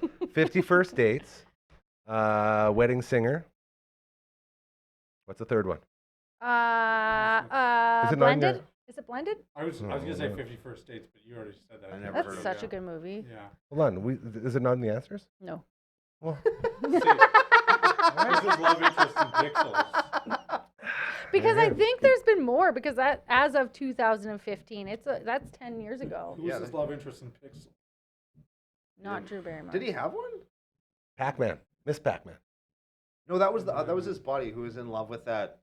51st Dates. Wedding Singer. What's the third one? Is it not in Blended? your- Is it Blended? I was gonna say 51st Dates, but you already said that. I never That's heard of such it. a good movie. Yeah. Hold on. Is it not in the answers? No. Well, This is love interest in pixels. Because I Yeah. think there's been more. Because that, as of 2015, that's 10 years ago. Who was his love interest in pixels? Not Drew Barrymore. Did he have one? Pac-Man. Miss Pac-Man. No, that was his buddy who was in love with that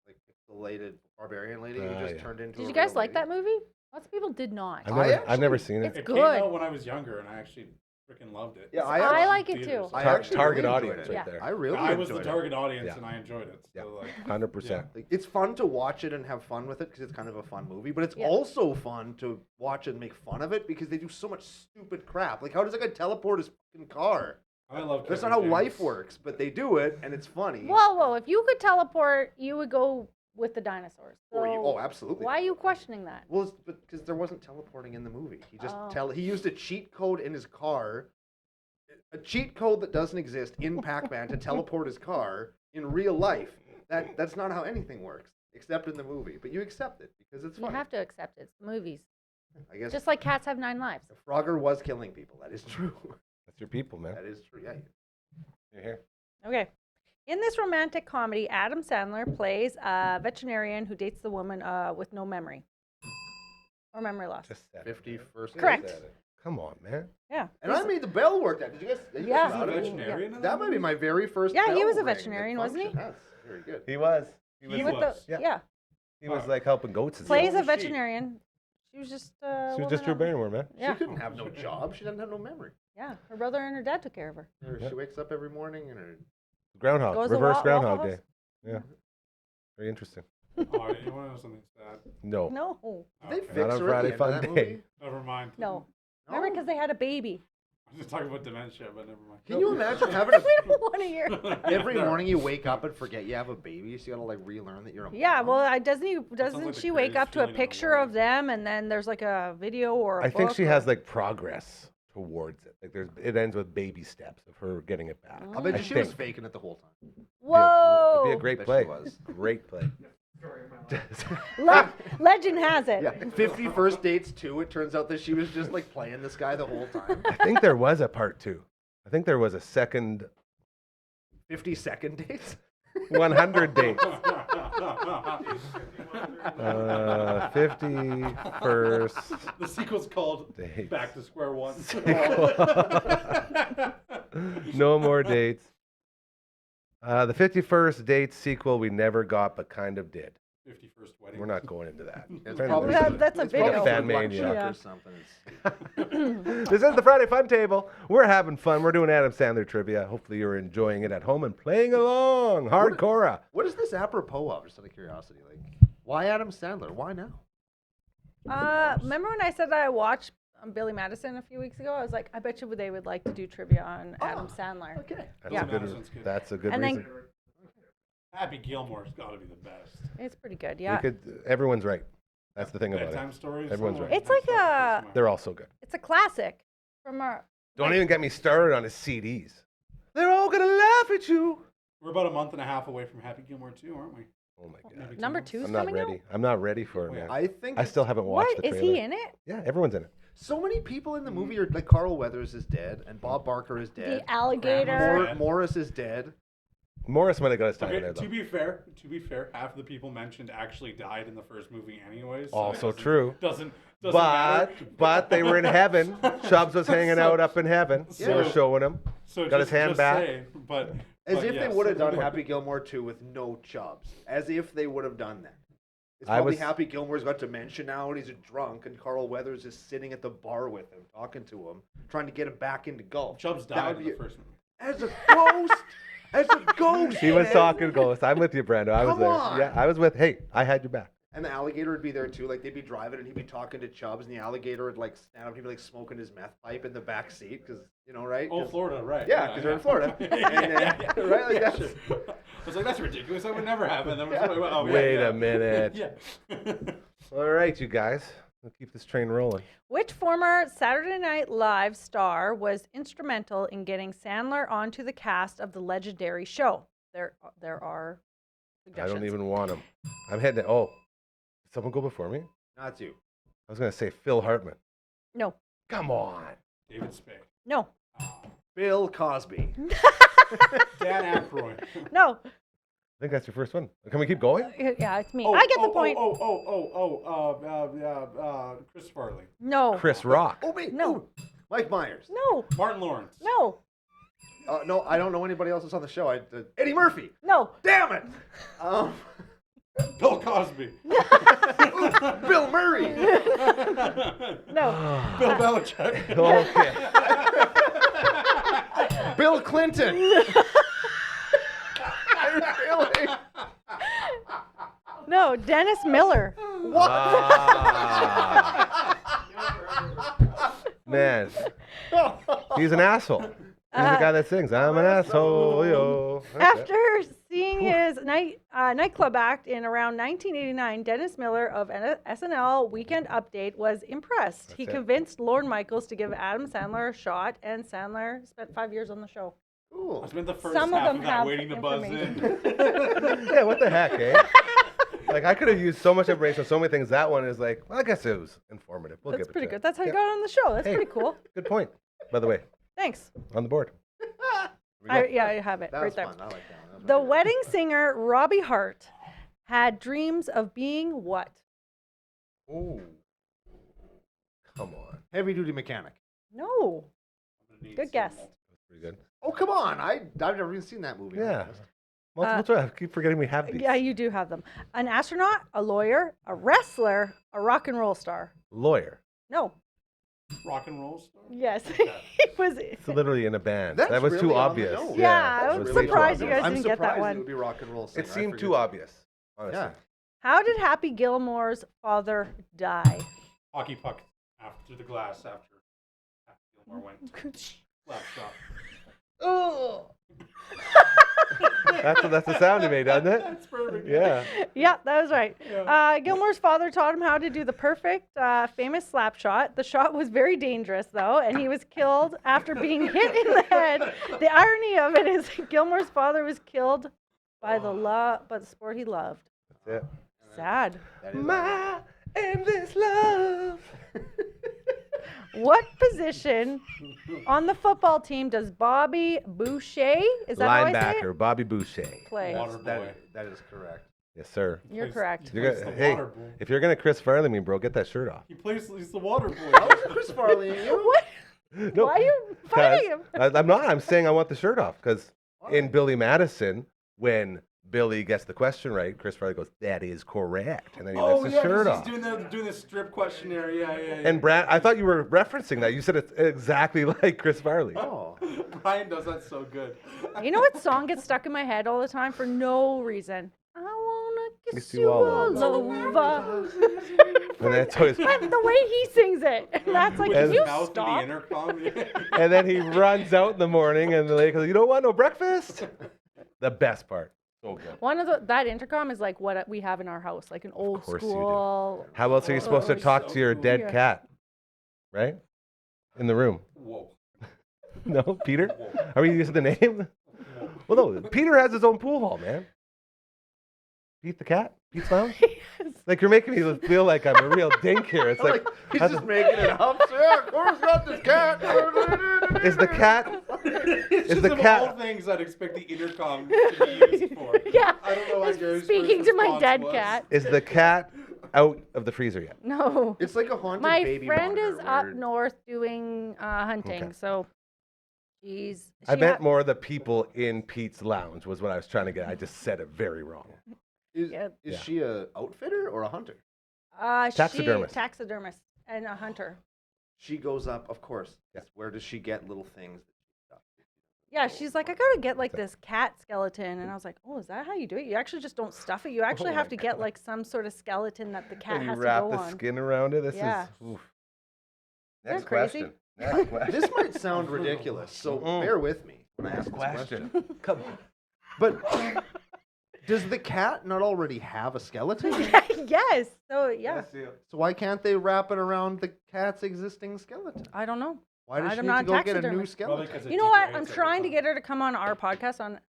like pixelated barbarian lady who just Yeah. turned into. Did a you guys real like lady. that movie? Lots of people did not. I've never seen it. It's It good. came out when I was younger, and I actually freaking loved it. Yeah, I actually- like it too. Theaters. I Tar- actually target really enjoyed audience it. right Yeah. there. I really I was the enjoyed it. target audience, Yeah. and I enjoyed it. So like, 100%. Like, it's fun to watch it and have fun with it because it's kind of a fun movie, but it's Yeah. also fun to watch and make fun of it because they do so much stupid crap. Like, how does a guy teleport his fucking car? I love. That's Kevin not how James. life works, but they do it and it's funny. Whoa, if you could teleport, you would go with the dinosaurs. So Absolutely. why are you questioning that? Well, because there wasn't teleporting in the movie. He just Oh. he used a cheat code in his car, a cheat code that doesn't exist in Pac-Man to teleport his car in real life. That's not how anything works, except in the movie. But you accept it because it's You funny. have to accept it. It's the movies. I guess Just like cats have 9 lives. Frogger was killing people. That is true. That's your people, man. That is true. Yeah. You're here. Okay. In this romantic comedy, Adam Sandler plays a veterinarian who dates the woman with no memory or memory loss. Just said it. 51st. Correct. Said it. Come on, man. Yeah. And I made the bell work. That did you guys? Did you Yeah. guys He's a know that? veterinarian. in That might be movie? my very first. Yeah, he bell was a ring that veterinarian, wasn't he? functioned. That's very good. He was. He With was. the, Yeah. He was like helping goats and Plays stuff. a veterinarian. She was just She was just Drew Barrymore, man. Yeah. She couldn't have no job. She doesn't have no memory. Yeah. Her brother and her dad took care of her. She wakes up every morning and her. Groundhog. Goes to Reverse Waffle Groundhog House? Day. Yeah. Very interesting. Oh, you want to know something sad? No. No. Did they Okay. fix Not on her at Friday the end Fun of that Day. movie? Never mind. No. Remember, because they had a baby. I'm just talking about dementia, but never mind. Can you imagine having a We don't want to hear. every morning you wake up and forget you have a baby, so you gotta like relearn that you're a Yeah, mom? well, doesn't like the she wake greatest up to a feeling in the picture world. of them, and then there's like a video or a I think book she or- has like progress towards it. Like it ends with baby steps of her getting it back. I bet I you she was think. faking it the whole time. Whoa! It'd be a great Bet play. she was. Great play. Legend has it. Yeah, 51st Dates 2, it turns out that she was just like playing this guy the whole time. I think there was a part 2. I think there was a second 52nd Dates? 100 dates. 51st The sequel's called Dates. Back to Square One. No more dates. The 51st Dates sequel we never got, but kind of did. 51st Wedding. We're not going into that. It's Trying to probably- do That's a it's probably video. Fan Food Luck Mania. Chuck Yeah. or something. This is the Friday Fun Table. We're having fun. We're doing Adam Sandler trivia. Hopefully you're enjoying it at home and playing along. Hardcore. What is this apropos of, just out of curiosity? Like, why Adam Sandler? Why now? Remember when I said that I watched Billy Madison a few weeks ago? I was like, I bet you they would like to do trivia on Adam Sandler. Okay. That's Yeah. a good. Madison's good. That's a good And then- reason. Happy Gilmore's got to be the best. It's pretty good, We yeah. could. Everyone's right. That's the thing about Bedtime it. stories. Everyone's somewhere. right. It's like a- They're all so good. It's a classic from our. Don't even get me started on his CDs. They're all gonna laugh at you. We're about a month and a half away from Happy Gilmore 2, aren't we? Oh my Maybe god. 2 Number months. 2's I'm not coming ready. out? I'm not ready for it, Oh, yeah. man. I think I still haven't watched What the is trailer. he in it? Yeah, everyone's in it. so many people in the movie are like Carl Weathers is dead and Bob Barker is dead. The alligator. Dead. Morris is dead. Morris might have got his time in Okay, there though. to be fair, half the people mentioned actually died in the first movie anyways. So it Also doesn't- true. Doesn't matter. But they were in heaven. Chubbs was hanging out up in heaven. They were So- showing him. So Got his hand back. Say, but As if yes, they would have done people- Happy Gilmore 2 with no Chubbs. As if they would have done that. It's I probably was- Happy Gilmore's got dementia now and he's a drunk, and Carl Weathers is sitting at the bar with him, talking to him, trying to get him back into golf. Chubbs That died would in the be- first movie. As a ghost! As a ghost! He was man. talking ghost. I'm with you, Brando. I was Come there. on. Yeah, I was with. Hey, I had your back. And the alligator would be there too. Like they'd be driving and he'd be talking to Chubbs, and the alligator would like stand up. He'd be like smoking his meth pipe in the back seat because right? Oh, Florida, right? Yeah, because they're in Florida. And, right, like that's. I was like, that's ridiculous. That would never happen. That was like, oh, Wait a minute. Yeah. All right, you guys. We'll keep this train rolling. Which former Saturday Night Live star was instrumental in getting Sandler onto the cast of the legendary show? There are I suggestions. don't even want him. I'm heading. Oh, did someone go before me? Not you. I was gonna say Phil Hartman. No. Come on. David Spade. No. Bill Cosby. Dan Aykroyd. No. I think that's your first one. Can we keep going? Yeah, it's me. I get the point. Chris Farley. No. Chris Rock. Oh wait, No. ooh, Mike Myers. No. Martin Lawrence. No. No, I don't know anybody else that's on the show. Eddie Murphy. No. Damn it. Bill Cosby. Bill Murray. No. Bill Belichick. Okay. Bill Clinton. Really? No. Dennis Miller. What? Man, he's an asshole. He's the guy that sings, I'm an asshole, yo. Okay. After seeing his nightclub act in around 1989, Dennis Miller of SNL Weekend Update was impressed. He it. convinced Lorne Michaels to give Adam Sandler a shot, and Sandler spent 5 years on the show. Cool. I spent the first Some of half them of that have waiting to buzz in. Yeah, what the heck, eh? Like, I could have used so much information on so many things. That one is like, well, I guess it was informative. We'll That's give it pretty to good. it. That's how you Yeah. got on the show. That's Hey. pretty cool. Good point. By the way, Thanks. on the board. I have it That right was there. fun. I like that one. That was The my favorite. wedding singer Robbie Hart had dreams of being what? Ooh. Come on. Heavy duty mechanic. No. Good guess. That's pretty good. Oh, come on. I've never even seen that movie. Yeah. Multiple choice. I keep forgetting we have these. Yeah, you do have them. An astronaut, a lawyer, a wrestler, a rock and roll star. Lawyer. No. Rock and roll star? Yes. He was. It's literally in a band. That's that was really too on the obvious. nose. Yeah, that I was really too surprised you obvious. guys I'm didn't get that surprised one. It would be rock and roll singer. It I seemed forget. too obvious, honestly. Yeah. How did Happy Gilmore's father die? Hockey puck after the glass after Gilmore went to lap shot. Oh. That's the sound he made, doesn't it? That's perfect. Yeah. Yeah, that was right. Yeah. Gilmore's father taught him how to do the perfect, famous slap shot. The shot was very dangerous, though, and he was killed after being hit in the head. The irony of it is Gilmore's father was killed by the sport he loved. That's it. Sad. That is My endless love. What position on the football team does Bobby Boucher, is that how I say Linebacker, it? Bobby Boucher. Play? Water boy. that is correct. Yes, sir. You're Plays- correct. He You're plays gonna, the hey, water boy. if you're gonna Chris Farley me, bro, get that shirt off. He's the water boy. That was Chris Farley and you. What? No, Why are you 'cause fighting him? I'm not. I'm saying I want the shirt off because in Billy Madison, when Billy gets the question right, Chris Farley goes, "That is correct," and then he lifts his shirt 'cause off. he's doing the strip questionnaire. Yeah. And Brad, I thought you were referencing that. You said it's exactly like Chris Farley. Oh. Brian does that so good. You know what song gets stuck in my head all the time for no reason? I wanna kiss you all over. And that's always, But the way he sings it, and that's like, With can his you mouth in the stop? intercom. and then he runs out in the morning, and the lady goes, "You don't want no breakfast?" The best part. So good. One of that intercom is like what we have in our house, like an old course you do. school. How else are you supposed to Oh, talk so to your cool. dead Yeah. cat? Right? In the room. Whoa. No, Peter? Are we using the name? Well, no. Peter has his own pool hall, man. Pete the cat? Pete's Lounge? Like, you're making me feel like I'm a real dink here. It's like, He's just making it up. So, yeah, Cora's got this cat. is the cat? It's Is just the of cat- all things I'd expect the intercom to be used for. Yeah. I don't know what Gary's Speaking first to my response dead was. cat. Is the cat out of the freezer yet? No. It's like a haunted My baby friend monitor is up where- north doing hunting, Okay. so she's. I meant more the people in Pete's Lounge was what I was trying to get. I just said it very wrong. Is, Yeah. is Yeah. she a outfitter or a hunter? Taxidermist. Taxidermist and a hunter. She goes up, of course. Yeah. Where does she get little things? Yeah, she's like, I gotta get like this cat skeleton, and I was like, oh, is that how you do it? You actually just don't stuff it. You actually have to get like some sort of skeleton that the cat And you has wrap to go the on. skin around it. This Yeah. is. Oof. Isn't Next that crazy? question. Next question. This might sound ridiculous, so bear with me when I ask this question. Come on. But does the cat not already have a skeleton? Yes. So yeah, So why can't they wrap it around the cat's existing skeleton? I don't know. Why does she I'm need not to go get a taxidermy. new skeleton? You know what? I'm trying to get her to come on our podcast on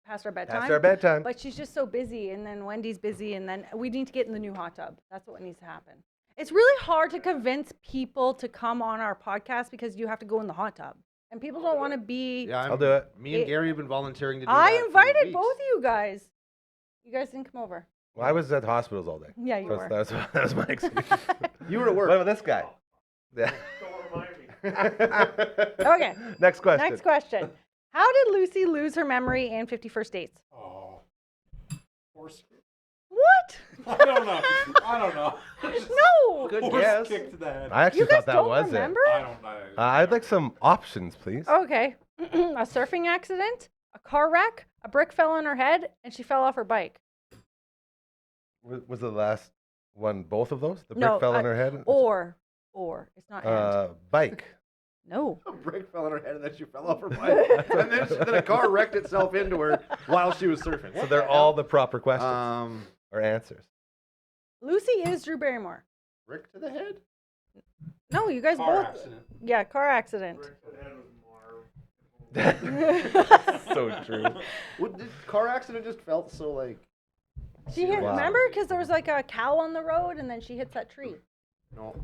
past our bedtime. Past our bedtime. But she's just so busy, and then Wendy's busy, and then we need to get in the new hot tub. That's what needs to happen. It's really hard to convince people to come on our podcast because you have to go in the hot tub, and people don't want to be. Yeah, I'll do it. Me and Gary have been volunteering to do I that for invited weeks. both of you guys. You guys didn't come over. Well, I was at hospitals all day. Yeah, you were. That was my excuse. You were at work. What about this guy? Yeah. Okay. Next question. Next question. How did Lucy lose her memory in 50 First Dates? Oh. Horse. What? I don't know. I don't know. No. Good Horse guess. kicked to the head. I actually You guys thought that don't was remember? I don't know. I'd like some options, please. Okay. A surfing accident, a car wreck, a brick fell on her head, and she fell off her bike. Was the last one both of those? The brick No, fell on her head? Or. It's not and. Bike. No. A brick fell on her head and then she fell off her bike. and then a car wrecked itself into her while she was surfing. So they're all the proper questions or answers. Lucy is Drew Barrymore. Brick to the head? No, you guys Car both. accident. Yeah, car accident. So true. What, did car accident just felt so like... She hit, Wow. remember? Because there was like a cow on the road, and then she hits that tree. No.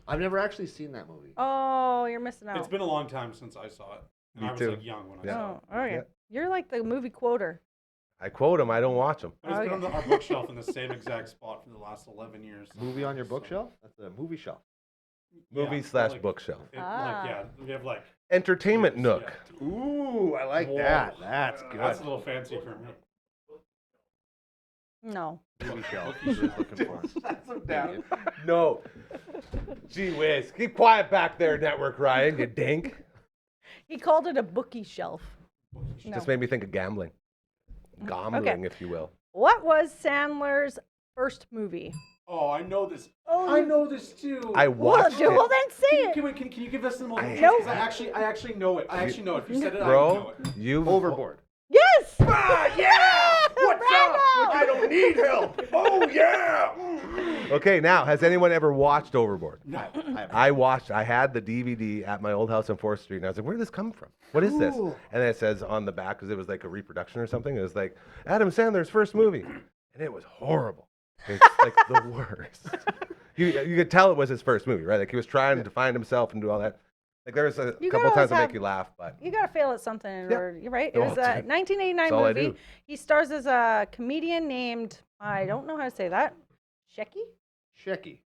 I've never actually seen that movie. Oh, you're missing out. It's been a long time since I saw it. And Me I was too. like young when I Yeah. saw it. Oh, okay. Yeah. You're like the movie quoter. I quote them. I don't watch them. But it's been on our bookshelf in the same exact spot for the last 11 years. Movie on your So- bookshelf? That's a movie shelf. Movie Yeah, slash like- bookshelf. Ah. Like, yeah, we have like. Entertainment years, nook. yeah. Ooh, I like Whoa. that. That's good. That's a little fancy for me. No. movie shelf. She was looking for. Shut them down. No. Gee whiz. Keep quiet back there, Network Ryan, you dink. He called it a bookie shelf. No. Just made me think of gambling. Gambling, if you will. What was Sandler's first movie? Oh, I know this. Oh, I know this too. I watched it. Well, then say it. Can you give us some more? I- Because I actually know it. I actually know it. If you said it, I know Bro, it. you Overboard. Yes! Yeah! What's Brando! up? I don't need help. Oh, yeah! Okay, now, has anyone ever watched Overboard? No. I had the DVD at my old house on 4th Street, and I was like, where did this come from? What is this? Cool. And then it says on the back, because it was like a reproduction or something, it was like, Adam Sandler's first movie. And it was horrible. It's like the worst. You could tell it was his first movie, right? Like he was trying to find himself and do all that. Like there was a You couple gotta times that have- make you laugh, but You gotta fail at something in Yeah. order. You're right. It Oh, was a dude. 1989 That's all I movie. do. He stars as a comedian named, I don't know how to say that, Shecky? Shecky.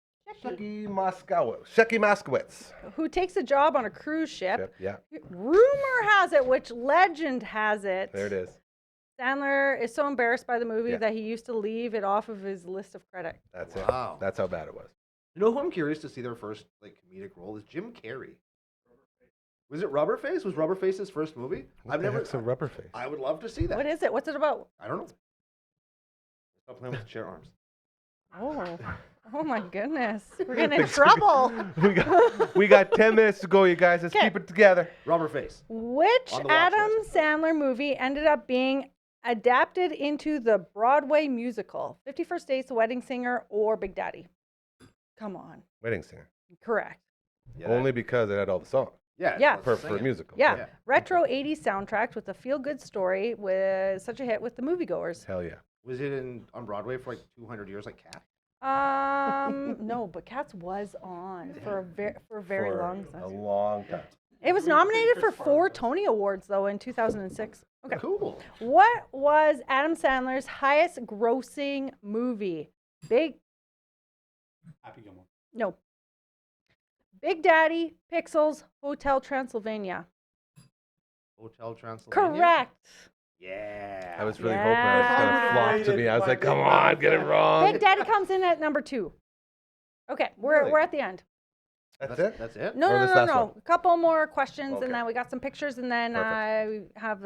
Shecky Moskowitz. Who takes a job on a cruise ship. Yeah, Rumor has it, which legend has it. there it is. Sandler is so embarrassed by the movie Yeah. that he used to leave it off of his list of credit. That's Wow. it. That's how bad it was. You know who I'm curious to see their first like comedic role is Jim Carrey. Was it Rubberface? Was Rubberface his first movie? What the heck's a rubber face? I would love to see that. What is it? What's it about? I don't know. Stop playing with the chair arms. Oh my goodness. We're getting in trouble. we got 10 minutes to go, you guys. Let's Okay. keep it together. Rubberface. Which On the watch Adam list. Sandler movie ended up being adapted into the Broadway musical? 50 First Dates, The Wedding Singer, or Big Daddy? Come on. Wedding Singer. Correct. Yeah, Only because it had all the songs. Yeah. Yeah. let's For sing a it. musical. Yeah. Yeah. Retro 80s soundtrack with a feel-good story with such a hit with the moviegoers. Hell yeah. Was it on Broadway for like 200 years like Cat? No, but Cats was on for a very For long a time. long time. It was nominated for 4 Tony Awards though in 2006. Okay. Cool. What was Adam Sandler's highest grossing movie? Big Happy Gilmore. No. Big Daddy, Pixels, Hotel Transylvania. Hotel Transylvania. Correct. Yeah. I was really Yeah. hoping it was going to flop to me. I was like, come on, get it wrong. Big Daddy comes in at number 2. Okay, we're at the end. That's it? That's it? No, Or no, this no, last no. one? A couple more questions, Okay. and then we got some pictures, and then Perfect. I have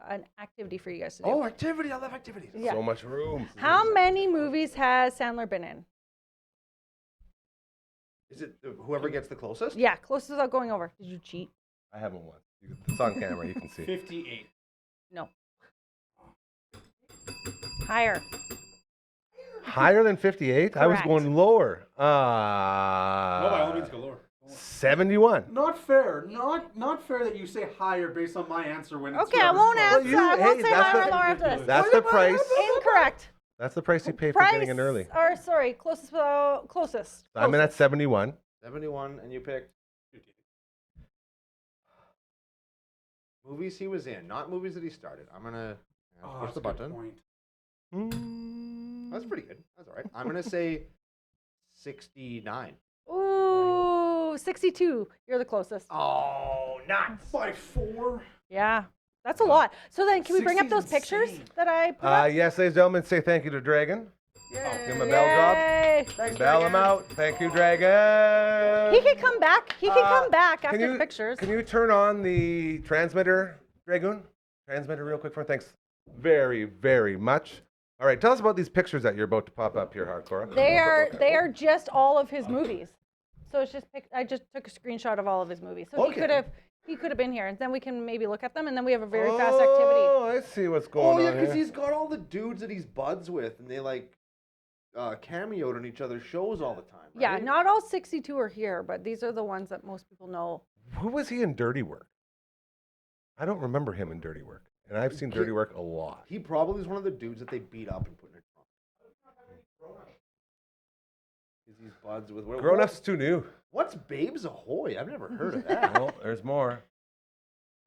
an activity for you guys to do. Oh, activity. I love activities. Yeah. So much room. How many movies has Sandler been in? Is it whoever gets the closest? Yeah, closest without going over. Did you cheat? I haven't won. It's on camera. You can see. 58. No. Higher. Higher than 58? I was Correct. going lower. No, by all means, go lower. 71. Not fair. Not fair that you say higher based on my answer when it's Okay, I whoever's won't closest. answer. I won't hey, say that's higher or the- lower after this. That's the price. Incorrect. That's the price you pay for Price, getting in early. or sorry, closest without closest. I'm in at 71. 71, and you picked 58. movies he was in, not movies that he started. I'm gonna Oh, push that's the a good button. point. That's pretty good. That's all right. I'm gonna say 69. Ooh, 62. You're the closest. Oh, nuts! By 4? Yeah, that's a lot. So then, can we bring up 60's those pictures insane. that I put up? Yes, ladies and gentlemen, say thank you to Dragon. Give him a bell Yay. drop. Bell him out. Thank you, Dragon. He can come back. He can come back after Can you, the pictures. Can you turn on the transmitter, Dragoon? Transmitter real quick for thanks very, very much. All right, tell us about these pictures that you're about to pop up here, Hardcore. They are just all of his movies. So it's just I just took a screenshot of all of his movies. So Okay. he could have been here, and then we can maybe look at them, and then we have a very fast activity. Oh, I see what's going Oh yeah, on because here. he's got all the dudes that he's buds with, and they like cameoed on each other's shows all the time. Yeah, right? not all 62 are here, but these are the ones that most people know. Who was he in Dirty Work? I don't remember him in Dirty Work, and I've seen Dirty Work a lot. He probably is one of the dudes that they beat up and put in a trunk. Because he's buds with Grown Ups too new. What's Babes Ahoy? I've never heard of that. Oh, there's more.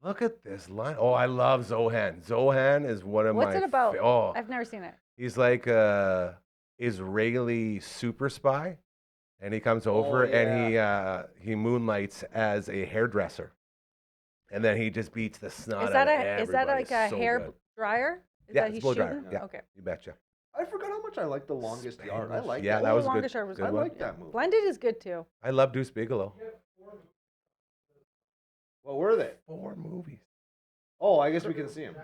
Look at this line. Oh, I love Zohan. Zohan is one of What's my. it about? Oh, I've never seen it. he's like a Israeli super spy, and he comes over and he moonlights as a hairdresser, and then he just beats the snot Is that out of is that everybody. like a So hair good. dryer? Is Yeah, that it's he's blow dryer. shooting? Yeah, Okay. you betcha. I forgot how much I like The Longest Yard. I like Yeah, that. that was Oh, good. Longest Yard was good I one. like that movie. Blended is good too. I love Deuce Bigelow. What were they? 4 movies. Oh, I guess we can see him.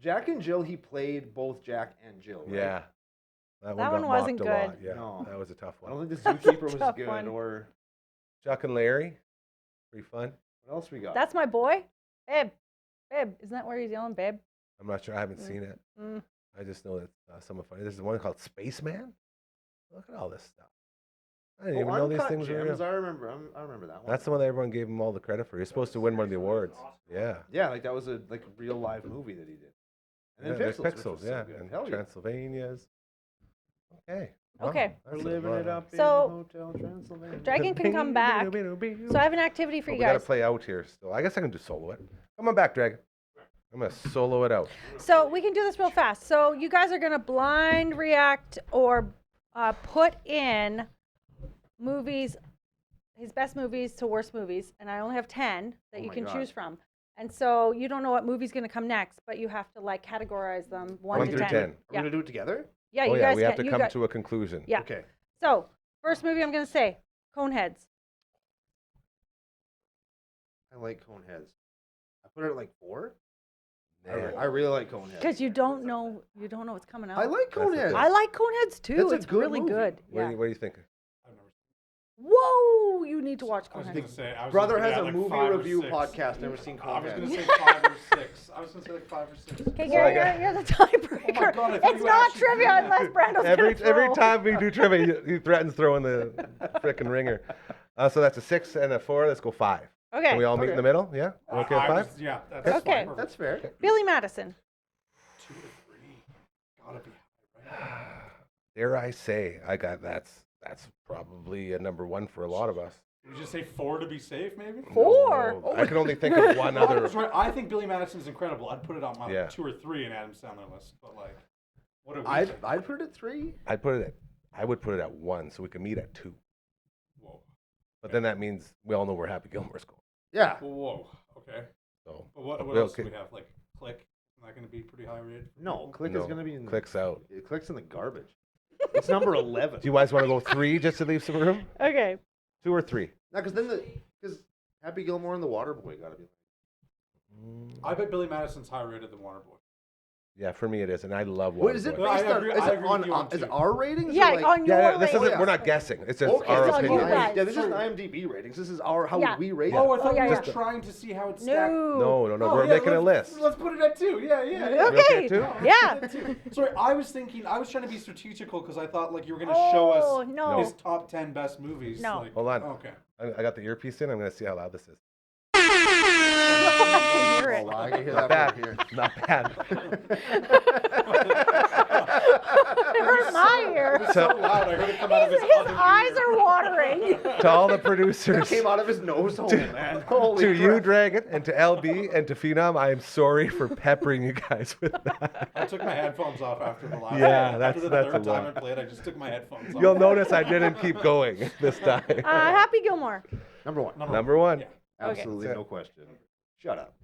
Jack and Jill, he played both Jack and Jill. Right? Yeah. That got one wasn't mocked a lot. good. Yeah, No. that was a tough I one. don't think the Zookeeper was Tough good. one. Or Chuck and Larry, pretty fun. what else we got? That's my boy. Babe. Babe. Isn't that where he's yelling, babe? I'm not sure. I haven't seen it. Mm. I just know that someone funny. There's one called Spaceman. Look at all this stuff. I didn't even know these Uncut things were Gems, real. I remember that one. That's the one that everyone gave him all the credit for. He's supposed to win one of the awards. Yeah. Yeah, like that was a real live movie that he did. And then there's Pixels, which Pixels, was so yeah. good. And Hell yeah. Transylvania's. Okay. Wow, Okay. We're that's a living lot it of- up in So, Hotel Transylvania. Dragon can come back. So I have an activity for But you we got to guys. play out here still. I guess I can do solo it. Come on back, Dragon. I'm going to solo it out. So we can do this real fast. So you guys are gonna blind react or put in movies, his best movies to worst movies, and I only have 10 that Oh you my can God. choose from. And so you don't know what movie's gonna come next, but you have to like categorize them 1 1 to through 10. 10. Are we Yeah, gonna do it together? yeah. Oh, You yeah. guys We have can. to You come got, to a conclusion. yeah. Okay. So first movie I'm gonna say, Coneheads. I like Coneheads. I put it at like 4. Man. I really like Coneheads. Because you don't know what's coming out. I like That's the Coneheads. thing. I like Coneheads too. That's a It's good really movie. good. What, Yeah. do you think? I've never Whoa! You need to watch I was Coneheads. gonna say, I was Brother gonna has say a like movie 5 or review 6. podcast. Never seen I was gonna Coneheads. say 5 or 6. I was gonna say like 5 or 6. Okay, So Gary, I got- you're the tiebreaker. God, I thought It's you not actually trivia did. unless Brando's Every gonna throw. time we do trivia, he threatens throwing the frickin' ringer. So that's a 6 and a 4. Let's go 5. Okay. Can we all meet in Okay. the middle? Yeah? Okay, I 5? was- yeah, that's Okay. fine. That's fair. Billy Madison. 2 to 3. Gotta be high, right? Dare I say, that's probably a number 1 for a lot of us. Did you just say 4 to be safe, maybe? 4. No, I can only think of one Well, other. that's right. I think Billy Madison's incredible. I'd put it on my Yeah. 2 or 3 in Adam Sandler list. But like, what do we I'd think? put it at 3. I would put it at 1 so we can meet at 2. Whoa. But then that means we all know where Happy Gilmore's going. Yeah. Whoa. Okay. So But what Well, else do okay. we have? Like, Click. Isn't that going to be pretty high rated? No, Click no, is gonna be in clicks out. Click's in the garbage. It's number 11. Do you guys want to go 3 just to leave some room? Okay. 2 or 3? No, because Happy Gilmore and the Waterboy got to be. I bet Billy Madison's higher rated than Waterboy. Yeah, for me it is, and I love Waterboy. What is it No, I based on? agree- Is I it agree with you on? on Is it two. our ratings? Yeah, or like, on your Yeah, this rating. isn't. We're not guessing. It's just Okay, our it's on you opinion. guys. Yeah, this isn't IMDb ratings. This is how Yeah. we rate Oh, I it. thought yeah, we were yeah. trying to see how it's No. stacked. No, Oh, we're yeah, making a list. Let's put it at 2. Yeah. okay Okay. too? Yeah. Sorry, I was trying to be strategical because I thought like you were going to show Oh, us no. his top 10 best movies. No. Like, Hold on. Okay. I got the earpiece in. I'm going to see how loud this is. I can hear it. Oh, I can hear Not that bad. from here. Not bad. It hurt my ear. It's so loud. I heard it come out of his His other eyes ear. are watering. To all the That producers, came out of his nose hole, man. Holy to you, crap. Dragon, and to LB, and to Phenom, I am sorry for peppering you guys with that. I took my headphones off after the last. Yeah, that's after the a third time lot. I played. I just took my headphones off. You'll notice I didn't keep going this time. Happy Gilmore. Number 1. Number 1. Yeah. Absolutely Okay. no question. Shut up.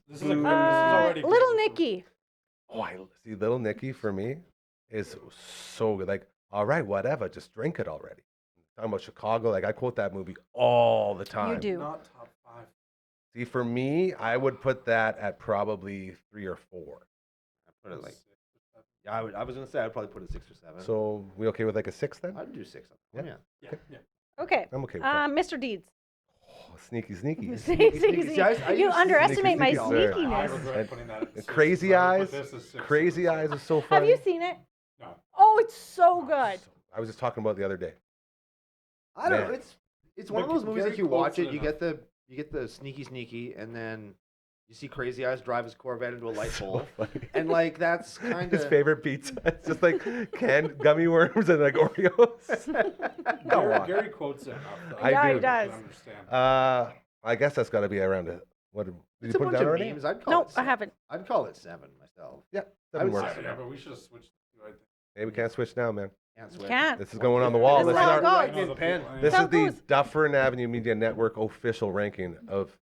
This is already Little Nicky. Oh, I see. Little Nicky for me is so good. Like, all right, whatever, just drink it already. Talking about Chicago, like I quote that movie all the time. You do. Not top 5. See, for me, I would put that at probably 3 or 4. I put it like. Yeah, I was gonna say I'd probably put it 6 or 7. So we okay with like a 6 then? I'd do 6. Yeah. Yeah. Yeah. Okay. I'm okay with that. Mr. Deeds. Oh, sneaky, sneaky. sneaky. See, I You use underestimate my sneaky, sir. I sneakiness. regret putting that at 6. Crazy I would Eyes. put this as 6. Crazy Eyes is so Have funny. you seen it? No. Oh, it's so good. I was just talking about it the other day. I don't Man. know. It's one of But those movies Gary that you watch quotes it, it you get the sneaky, and then you see Crazy Eyes drive his Corvette into a light pole, funny. and like that's kind His of favorite pizza. It's just like canned gummy worms and like Oreos. Come on. Gary quotes it enough, though. I Yeah, do. he does. I understand. I guess that's got to be around a what? Did it's you a put it bunch down of already? memes. I'd call No, it I 7. haven't. I'd call it 7 myself. Yeah, I 7 would works. say Yeah, but we should have switched the 2, I think. Hey, we can't switch now, man. Can't You switch. can't. This is going on the wall. This This is is, how it our, goes. I know the pen. people- this How is it the goes. Dufferin Avenue Media Network official ranking of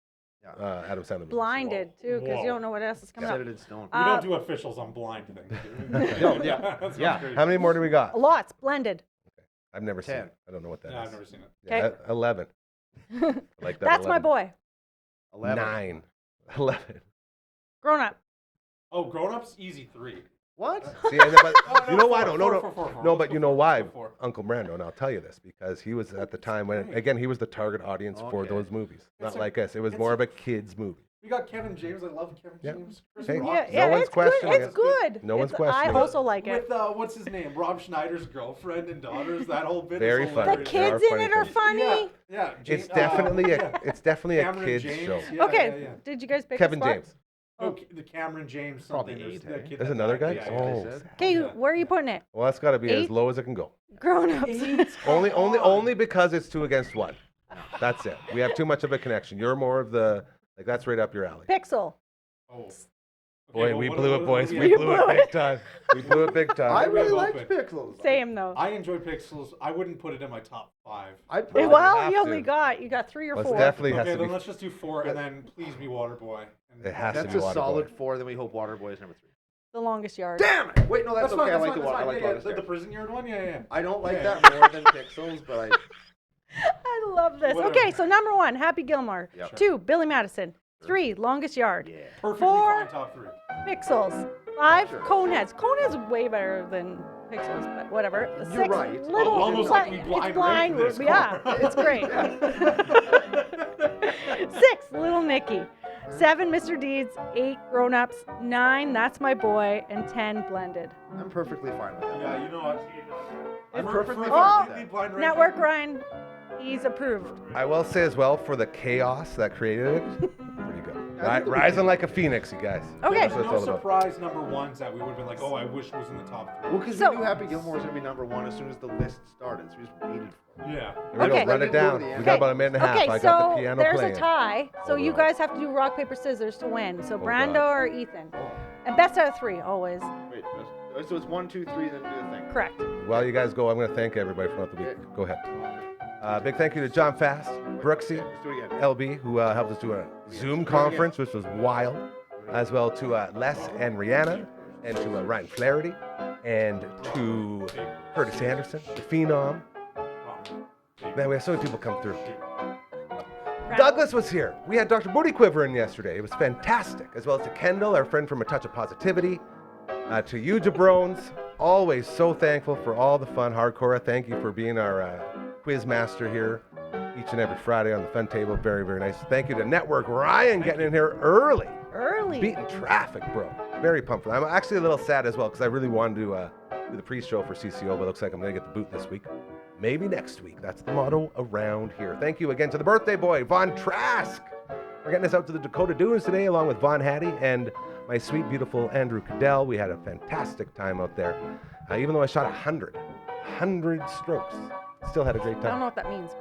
Adam Sandler movies. Blinded, too, because Whoa. you don't know what else is coming Set up. it in stone. We don't do officials on blind things. No, yeah. That sounds Yeah. crazy. How many more do we got? Lots. Blended. I've never seen 10. it. I don't know what that is. Yeah, I've never seen it. Yeah, 11. I like that. That's my 11. boy. 11. 9. 11. Grown up. Oh, Grown Ups, easy 3. What? See, I know, but Oh, no, you know why? four, No, four, no, four, four, four. no. Let's But go you know four, why? let's go four. Uncle Brando, and I'll tell you this because he was at the time when, great. again, he was the target audience for Okay. those movies. Not a- like us. It was it's more a- of a kids movie. We got Kevin James. I love Kevin Yeah. James. Chris Hey, Rock. Yeah, no yeah, one's it's good. questioning It's it. good. No one's It's- questioning I it. also like it. With what's his name? Rob Schneider's girlfriend and daughters. That whole bit. Very is funny. The hilarious. They are kids in funny it are things. funny. Yeah. It's definitely it's definitely a Cameron kids James, show. Yeah, Okay, yeah. did you guys pick Kevin a spot? James. No, the Cameron James. Probably Something. There's 8, that eh? kid There's that another guy. died. Yeah, Oh. yeah. Okay, Yeah. where are you putting it? Well, that's got to be as 8? low as it can go. Grown ups. Only because it's 2 against 1. That's it. We have too much of a connection. You're more of the like that's right up your alley. Pixel. Oh. Boy, Okay, we what- blew what- it, what boys. do We have? blew it big time. We blew it big I time. really have liked open. Pixels. Same though. I enjoy Pixels. I wouldn't put it in my top 5. I'd put Well, Well, have you only to. got 3 or Let's 4. definitely has Okay, to then be. let's just do 4 and then please be Waterboy. And It has to That's be a Waterboy. solid 4. Then we hope Waterboy is number 3. The longest yard. Damn it! Wait, no, that's, okay. fine. I That's like fine. the That's water. I fine. like Yeah, Waterboy. the prison yard one. Yeah. I don't like Yeah. that more than Pixels, but I. I love this. Whatever. Okay, so number 1, Happy Gilmore. Yep. 2, Billy Madison. 3, Longest Yard. Yeah. Perfectly 4, fine top 3. Pixels. 5, Sure. Coneheads. Coneheads way better than Pixels, but whatever. You're 6, right. Little. Almost like we blind it's blind. ranked this, Yeah, Cora. it's great. 6, Little Nicky. 7, Mr. Deeds. 8, Grown Ups. 9, That's My Boy. And 10, Blended. I'm perfectly fine with that. Yeah, you know what? I'm For- perfectly for fine completely with that. blind ranking- Network Ryan, he's approved. I will say as well for the chaos that created it, pretty good. Rising like a phoenix, you guys. Okay. That's what it's No all about. surprise number 1s that we would have been like, oh, I wish it was in the top 3. Well, because So- we knew Happy Gilmore was going to be number 1 as soon as the list started, so we just waited for it. Yeah. Here we Okay. go. Run it down. We got about a minute and a half. Okay, I got so the piano there's playing. a tie. So Oh, you God. guys have to do rock, paper, scissors to win. So Oh, Brando God. or Ethan. And best out of 3, always. Wait, so it's 1, 2, 3, then do the thing. Correct. While you guys go, I'm going to thank everybody throughout the week. Go ahead. Big thank you to John Fast, Brooksy, Let's do it again. LB, who helped us do a Zoom conference, which was wild, as well to Les and Rihanna, and to Ryan Flaherty, and to Curtis Anderson, the Phenom. Man, we have so many people come through. Douglas was here. We had Dr. Booty Quiver in yesterday. It was fantastic. As well as to Kendall, our friend from A Touch of Positivity. To you, jabrones. Always so thankful for all the fun. Hardcore, thank you for being our quiz master here each and every Friday on the fun table. Very, very nice. Thank you to Network Ryan getting in here early. Beating traffic, bro. Very pumped for that. I'm actually a little sad as well because I really wanted to do the pre-show for CCO, but it looks like I'm going to get the boot this week. Maybe next week. That's the motto around here. Thank you again to the birthday boy, Von Trask. We're getting us out to the Dakota Dunes today along with Von Hattie and my sweet, beautiful Andrew Cadell. We had a fantastic time out there. Even though I shot 100 strokes, still had a great time. I don't know what that means.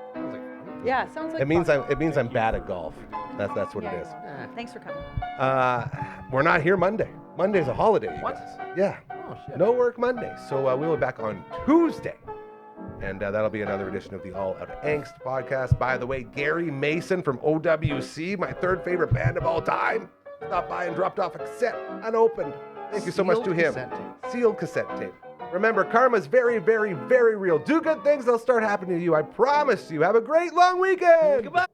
Yeah, it sounds like It means fun. I'm bad at golf. That's what it is. Thanks for coming. We're not here Monday. Monday's a holiday. What? Guys. Yeah. Oh, shit. No work Monday. So we'll be back on Tuesday. And that'll be another edition of the All Out Angst podcast. By the way, Gary Mason from OWC, my third favorite band of all time, stopped by and dropped off a cassette unopened. Thank you so much to him. Sealed cassette tape. Remember, karma's very, very, very real. Do good things, they'll start happening to you. I promise you. Have a great long weekend. Goodbye.